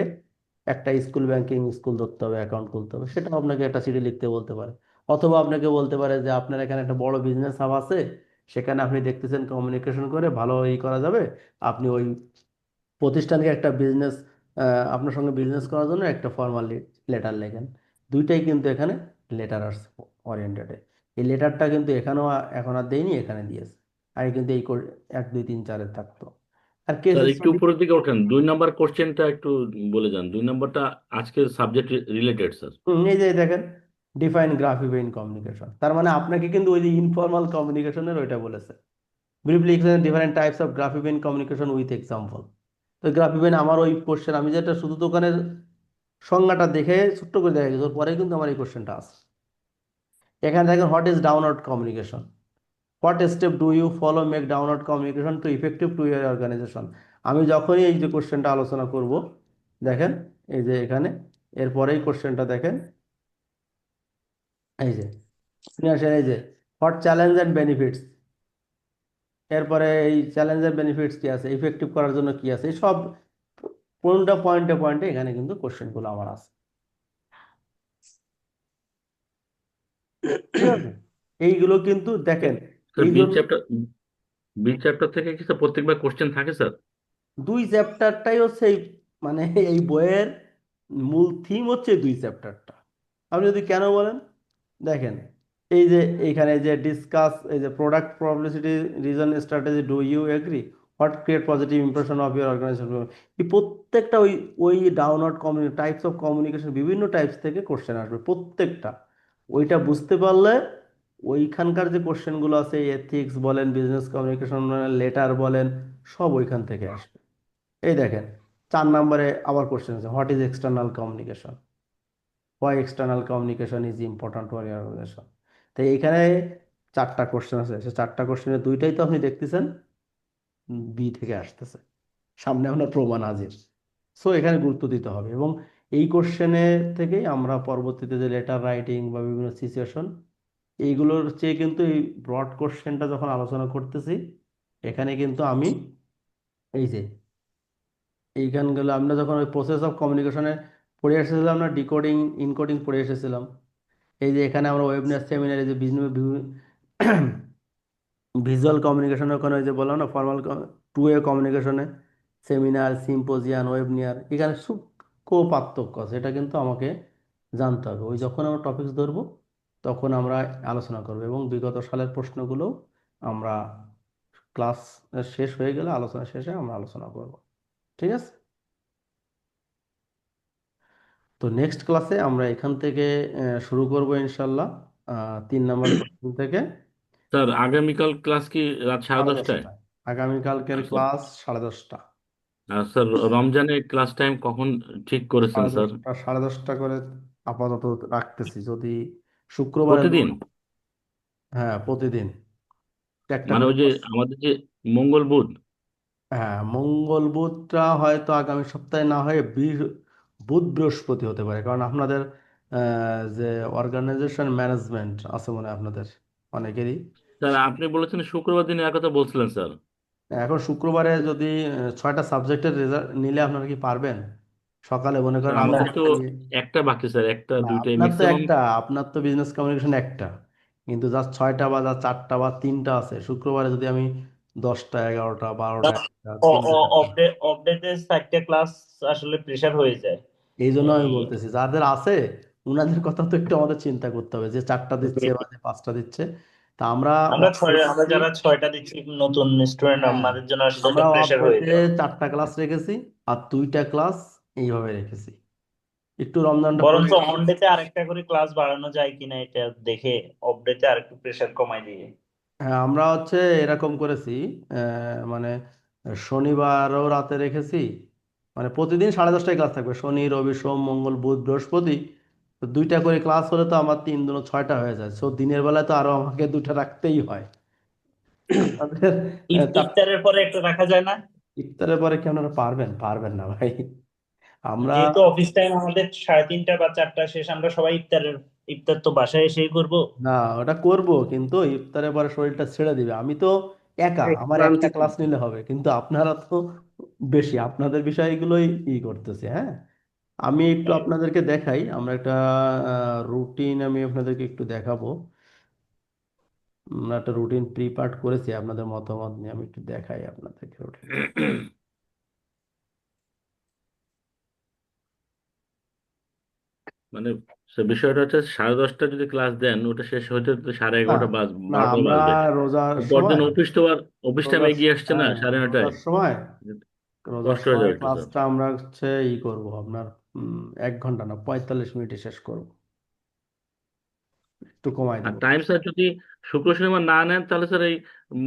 S1: একটা স্কুল ব্যাংকিং স্কুল ধরতে হবে, অ্যাকাউন্ট খুলতে হবে, সেটা আপনাকে একটা চিঠি লিখতে বলতে পারে। অথবা আপনাকে বলতে পারে যে আপনার এখানে একটা বড় বিজনেস হাব আছে, সেখানে আপনি দেখতেছেন কমিউনিকেশন করে ভালো করা যাবে, আপনি ওই প্রতিষ্ঠানকে একটা বিজনেস, আপনার সঙ্গে বিজনেস করার জন্য একটা ফর্মাল লেটার লেখেন। দুইটাই কিন্তু এখানে লেটার আসছে ওরিয়েন্টেডে। এই লেটারটা কিন্তু এখানেও এখন আর দেয়নি, এখানে দিয়েছে। আগে কিন্তু এই 1 2 3 4 থাকতো। আর কেস
S6: স্যার একটু
S1: স্টাডি,
S6: উপরের দিকে ওঠেন, 2 নম্বর কোশ্চেনটা একটু বলে যান। 2 নম্বরটা আজকের সাবজেক্ট রিলেটেড স্যার।
S1: এই যে দেখেন ডিফাইন গ্রাফিক ইন কমিউনিকেশন, তার মানে আপনাকে কিন্তু ওই যে ইনফর্মাল কমিউনিকেশনের ওইটা বলেছে। Briefly explain different types of graphic in communication with example. তো গ্রাফিক আমার ওই কোশ্চেন, আমি যেটা শুধু দোকানের সংজ্ঞাটা দেখে ছোট্ট করে দেখা গেছে, পরে কিন্তু আমার এই কোশ্চেনটা আছে। এখানে দেখেন what is download communication, what step do you follow make download communication to effective to your organization. আমি যখনই এই যে কোশ্চেনটা আলোচনা করব, দেখেন এই যে এখানে এরপরেই কোশ্চেনটা দেখেন, এই যে শুনে আসেন, এই যে হোয়াট চ্যালেঞ্জ অ্যান্ড বেনিফিটস, এরপরে এই চ্যালেঞ্জের বেনিফিটস কি আছে, ইফেক্টিভ করার জন্য কি আছে, এই সব কোনটা পয়েন্টে পয়েন্টে এখানে কিন্তু কোশ্চেনগুলো আমার আছে, ঠিক আছে? এইগুলো কিন্তু দেখেন
S6: স্যার
S1: এই
S6: বি
S1: জন্য
S6: চ্যাপ্টার, থেকে কি স্যার প্রত্যেকবার কোশ্চেন থাকে স্যার?
S1: 2 চ্যাপ্টারটাই হচ্ছে এই, মানে এই বইয়ের মূল থিম হচ্ছে 2 চ্যাপ্টারটা। আপনি যদি কেন বলেন, দেখেন এই যে এইখানে যে ডিসকাস, এই যে product publicity reason strategy, do you agree, what create positive impression of your organization, এই প্রত্যেকটা ওই ওই ডাউনলোড টাইপস অফ কমিউনিকেশন বিভিন্ন টাইপস থেকে কোশ্চেন আসবে প্রত্যেকটা। ওইটা বুঝতে পারলে ওইখানকার যে কোশ্চেনগুলো আছে, এথিক্স বলেন, বিজনেস কমিউনিকেশন লেটার বলেন, সব ওইখান থেকে আসবে। এই দেখেন 4 নম্বরে আবার কোশ্চেন আছে, what is external communication, why external communication is important for your organization. তো এইখানে 4টা কোশ্চেন আছে, সে 4টা কোশ্চেনের 2টাই তো আপনি দেখতেছেন বি থেকে আসতেছে, সামনে আপনার প্রমাণ হাজির। সো এখানে গুরুত্ব দিতে হবে, এবং এই কোশ্চেনে থেকেই আমরা পরবর্তীতে যে লেটার রাইটিং বা বিভিন্ন সিচুয়েশন, এইগুলোর চেয়ে কিন্তু এই ব্রড কোশ্চেনটা যখন আলোচনা করতেছি, এখানে কিন্তু আমি এই যে এইখানগুলো আমরা যখন ওই প্রসেস অফ কমিউনিকেশনে পড়ে এসেছিলাম না, ডিকোডিং ইনকোডিং পড়ে এসেছিলাম, এই যে এখানে আমরা ওয়েবনেস সেমিনারে যে ভিজুয়াল কমিউনিকেশনের ওখানে ওই যে বললাম না, ফর্মাল 2 ওয়ে কমিউনিকেশনে সেমিনার, সিম্পোজিয়ান, ওয়েবনিয়ার, এখানে সূক্ষ্ম পার্থক্য আছে, এটা কিন্তু আমাকে জানতে হবে। ওই যখন আমরা টপিকস ধরবো তখন আমরা আলোচনা করবো, এবং বিগত সালের প্রশ্নগুলো আমরা ক্লাস শেষ হয়ে গেলে আলোচনা শেষে আমরা আলোচনা করব। ঠিক আছে? তো নেক্সট ক্লাসে আমরা এখান থেকে শুরু করব ইনশাল্লাহ, 3 নম্বর কোশ্চেন থেকে।
S6: স্যার আগামীকাল ক্লাস কি রাত সাড়ে
S1: সাড়ে
S6: দশটায়?
S1: দশটায় আগামীকালকের
S6: আর স্যার
S1: ক্লাস 10:30।
S6: আর স্যার রমজানের ক্লাস টাইম কখন ঠিক করেছেন
S1: সাড়ে
S6: স্যার?
S1: দশটা 10:30 করে আপাতত রাখতেছি, যদি শুক্রবারে
S6: প্রতিদিন?
S1: হ্যাঁ, প্রতিদিন একটা
S6: মানে
S1: করে
S6: ওই যে
S1: ক্লাস।
S6: আমাদের যে মঙ্গল বুধ?
S1: হ্যাঁ, মঙ্গল বুধটা হয়তো আগামী সপ্তাহে না হয়ে বুধ বৃহস্পতি হতে পারে, কারণ আপনাদের যে অর্গানাইজেশন ম্যানেজমেন্ট আছে মনে হয় আপনাদের অনেকেরই।
S6: স্যার আপনি বলেছেন শুক্রবার দিনে এক কথা বলছিলেন স্যার।
S1: এখন শুক্রবারে যদি 6টা সাবজেক্টের রেজাল্ট নিলে আপনারা কি পারবেন? সকালে মনে
S6: স্যার
S1: করেন আমরা
S6: আমাদের তো
S1: একটা নিয়ে,
S6: একটা বাকি স্যার, একটা
S1: না
S6: দুইটাই
S1: আপনার তো
S6: ম্যাক্সিমাম।
S1: একটা, আপনার তো বিজনেস কমিউনিকেশন একটা, কিন্তু জাস্ট 6টা বা যা 4টা বা 3টা আছে, শুক্রবারে যদি আমি 10টা, 11টা, 12টা, 1টা, 3টা, 4টা,
S7: অপডেটের 4টে ক্লাস আসলে প্রেসার হয়ে যায়।
S1: এই জন্য আমি
S7: এই
S1: বলতেছি যাদের আছে ওনাদের কথা তো একটু আমাদের চিন্তা করতে হবে, যে 4টা দিচ্ছে বা যে 5টা দিচ্ছে। তা আমরা
S7: আমরা
S1: off day তে,
S7: যারা 6টা দিচ্ছি নতুন স্টুডেন্ট,
S1: হ্যাঁ,
S7: আমাদের জন্য আসলে
S1: আমরা
S7: এটা
S1: অফ
S7: প্রেসার হয়ে
S1: ডেতে
S7: যায়।
S1: 4টা ক্লাস রেখেছি, আর 2টা ক্লাস এইভাবে রেখেছি, একটু রমজানটা পরে।
S7: বরঞ্চ অন ডেতে আরেকটা করে ক্লাস বাড়ানো যায় কিনা এটা দেখে অফ ডেতে আরেকটু প্রেসার কমাই দিয়ে।
S1: হ্যাঁ, আমরা এরকম করেছি, মানে শনিবারও রাতে রেখেছি, মানে প্রতিদিন 10:30টায় ক্লাস থাকবে, শনি, রবি, সোম, মঙ্গল, বুধ, বৃহস্পতি। তো 2টা করে ক্লাস হলে তো আমার 3 দুগুণ 6টা হয়ে যায়, সো দিনের বেলায় তো আরো আমাকে 2টা রাখতেই হয়। আপনাদের
S7: ইফতারের পরে একটা রাখা যায় না?
S1: ইফতারের পরে কি আপনারা পারবেন? পারবেন না ভাই। আমরা,
S7: যেহেতু অফিস টাইম আমাদের 3:30 বা 4টা শেষ, আমরা সবাই ইফতার তো বাসায় এসেই করব।
S1: না ওটা করব, কিন্তু ইফতারের পরে শরীরটা ছেড়ে দিবে। আমি তো একা,
S5: একটু
S1: আমার একটা
S5: ক্লান্তি
S1: ক্লাস
S5: থাকবে।
S1: নিলে হবে, কিন্তু আপনারা তো বেশি, আপনাদের বিষয়গুলোই করতেছে। হ্যাঁ, আমি একটু আপনাদেরকে দেখাই, আমরা একটা রুটিন আমি আপনাদেরকে একটু দেখাবো। আমরা একটা রুটিন প্রিপার্ট করেছি আপনাদের মতামত নিয়ে, আমি একটু দেখাই আপনাদেরকে রুটিনটা।
S6: মানে সে বিষয়টা হচ্ছে 10:30 যদি ক্লাস দেন, ওটা শেষ হতে হতে সাড়ে
S1: না,
S6: এগারোটা
S1: না,
S6: 12টা
S1: আমরা
S6: বাজবে।
S1: রোজার
S6: পরদিন
S1: সময়,
S6: অফিস তো আর অফিস টাইম
S1: রোজার
S6: এগিয়ে আসছে না
S1: হ্যাঁ,
S6: 9:30টায়।
S1: রোজার সময়, রোজার
S6: কষ্ট হয়ে
S1: সময়
S6: যাবে একটু স্যার।
S1: ক্লাসটা আমরা করব আপনার 1 ঘন্টা না, 45 মিনিটে শেষ করব, একটু কমাই
S6: আর
S1: দেবো।
S6: টাইম স্যার যদি শুক্র শনিবার না নেন তাহলে স্যার এই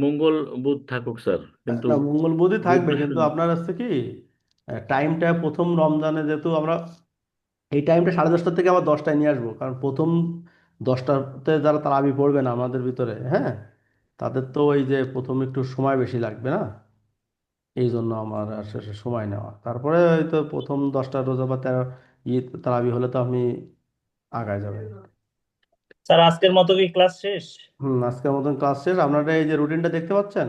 S6: মঙ্গল বুধ থাকুক স্যার, কিন্তু
S1: না, মঙ্গল বুধই
S6: বুধ
S1: থাকবে, কিন্তু
S6: বৃহস্পতি।
S1: আপনার হচ্ছে কি টাইমটা প্রথম রমজানে যেহেতু আমরা এই টাইমটা 10:30 থেকে আবার 10টায় নিয়ে আসবো, কারণ প্রথম 10টাতে যারা তারাবি পড়বে না আমাদের ভিতরে, হ্যাঁ, তাদের তো ওই যে প্রথম একটু সময় বেশি লাগবে না, এই জন্য আমার আর শেষে সময় নেওয়া, তারপরে হয়তো প্রথম 10টা রোজা বা 13 তারাবি হলে তো আপনি আগায় যাবেন।
S7: স্যার আজকের মতো কি ক্লাস শেষ?
S1: আজকের মতন ক্লাস শেষ। আপনারা এই যে রুটিনটা দেখতে পাচ্ছেন,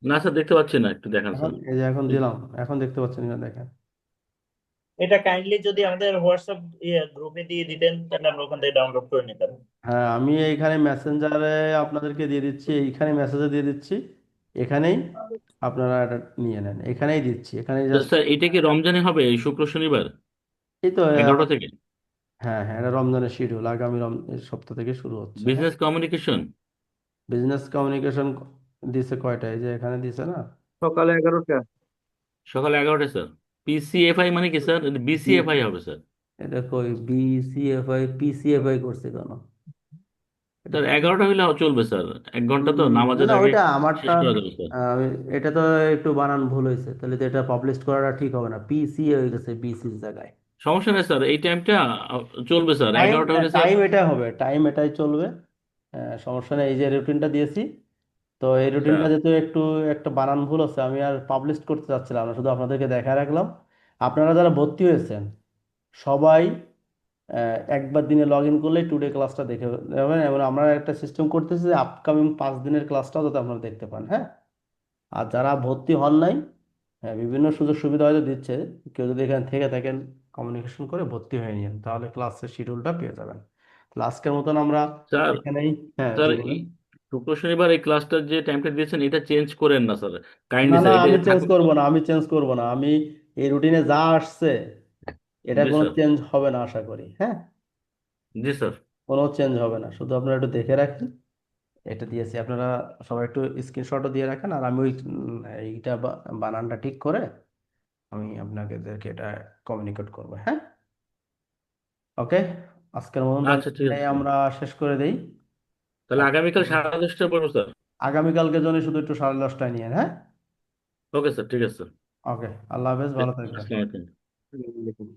S6: না স্যার দেখতে পাচ্ছি না, একটু দেখান
S1: এখন
S6: স্যার।
S1: এই যে এখন দিলাম, এখন দেখতে পাচ্ছেন কিনা দেখেন।
S7: এটা কাইন্ডলি যদি আমাদের হোয়াটসঅ্যাপ গ্রুপে দিয়ে দিতেন তাহলে আমরা ওখান থেকে ডাউনলোড করে নিতাম।
S1: হ্যাঁ, আমি এইখানে মেসেঞ্জারে আপনাদেরকে দিয়ে দিচ্ছি, এইখানে মেসেজে দিয়ে দিচ্ছি, এখানেই আপনারা এটা নিয়ে নেন, এখানেই দিচ্ছি, এখানেই
S6: তো
S1: জাস্ট।
S6: স্যার এটা কি রমজানে হবে এই শুক্র শনিবার
S1: এই তো
S6: 11টা থেকে?
S1: হ্যাঁ, হ্যাঁ, এটা রমজানের শিডিউল, আগামী এই সপ্তাহ থেকে শুরু হচ্ছে। হ্যাঁ,
S6: বিজনেস কমিউনিকেশন
S1: বিজনেস কমিউনিকেশন দিছে কয়টা, এই যে এখানে দিছে না,
S5: সকালে 11টা।
S6: সকাল 11টায় স্যার। পিসিএফআই মানে কি স্যার?
S1: বি-
S6: বিসিএফআই হবে স্যার?
S1: এটা কই বিসিএফআই পিসিএফআই করছে কেন?
S6: স্যার 11টা হইলে চলবে স্যার, 1 ঘন্টা তো
S1: না
S6: নামাজের
S1: না,
S6: আগে
S1: ওইটা
S6: শেষ
S1: আমারটা
S6: করা যাবে স্যার।
S1: এটা তো একটু বানান ভুল হয়েছে, তাহলে তো এটা পাবলিশ করাটা ঠিক হবে না, পিসি হয়ে গেছে বিসির জায়গায়।
S6: সমস্যা নেই স্যার, এই টাইমটা চলবে স্যার,
S1: টাইম
S6: 11টা হলে স্যার।
S1: টাইম এটাই হবে, টাইম এটাই চলবে। সমস্যা নেই, এই যে রুটিনটা দিয়েছি, তো এই
S6: আচ্ছা
S1: রুটিনটা যেহেতু একটু একটা বানান ভুল আছে, আমি আর পাবলিশ করতে চাচ্ছিলাম না, শুধু আপনাদেরকে দেখায় রাখলাম। আপনারা যারা ভর্তি হয়েছেন সবাই একবার দিনে লগ ইন করলেই টুডে ক্লাসটা দেখে নেবেন, এবং আমরা একটা সিস্টেম করতেছি যে আপকামিং 5 দিনের ক্লাসটাও যাতে আপনারা দেখতে পান, হ্যাঁ। আর যারা ভর্তি হন নাই, হ্যাঁ, বিভিন্ন সুযোগ সুবিধা হয়তো দিচ্ছে, কেউ যদি এখানে থেকে থাকেন কমিউনিকেশন করে ভর্তি হয়ে নিন, তাহলে ক্লাসের শিডিউলটা পেয়ে যাবেন। তাহলে আজকের মতন আমরা
S6: স্যার।
S1: এখানেই, হ্যাঁ
S6: স্যার
S1: জি
S6: এই
S1: বলেন।
S6: শুক্র শনিবার এই ক্লাসটার যে টাইমটা দিয়েছেন এটা চেঞ্জ করেন না স্যার,
S1: না
S6: কাইন্ডলি
S1: না,
S6: স্যার, এটা
S1: আমি চেঞ্জ
S6: থাকুক।
S1: করব না, আমি চেঞ্জ করব না, আমি এই রুটিনে যা আসছে এটা
S6: জি
S1: কোনো
S6: স্যার।
S1: চেঞ্জ হবে না আশা করি, হ্যাঁ।
S6: জি স্যার।
S1: কোনো চেঞ্জ হবে না, শুধু আপনারা একটু দেখে রাখেন। এটা দিয়েছি, আপনারা সবাই একটু স্ক্রিনশটও দিয়ে রাখেন, আর আমি ওই এইটা বানানটা ঠিক করে আমি আপনাদেরকে এটা কমিউনিকেট করবো, হ্যাঁ। ওকে, আজকের মতন তাহলে
S6: আচ্ছা ঠিক আছে
S1: এখানেই
S6: স্যার।
S1: আমরা শেষ করে দেই।
S6: তাহলে আগামীকাল 10:30টায় পড়বো স্যার।
S1: আগামীকালকে জন্য শুধু একটু 10:30টায় নিয়ে, হ্যাঁ।
S6: ওকে স্যার, ঠিক আছে স্যার।
S1: ওকে, আল্লাহ হাফেজ, ভালো থাকবেন।
S6: আসসালামু আলাইকুম।
S5: আসসালামু আলাইকুম।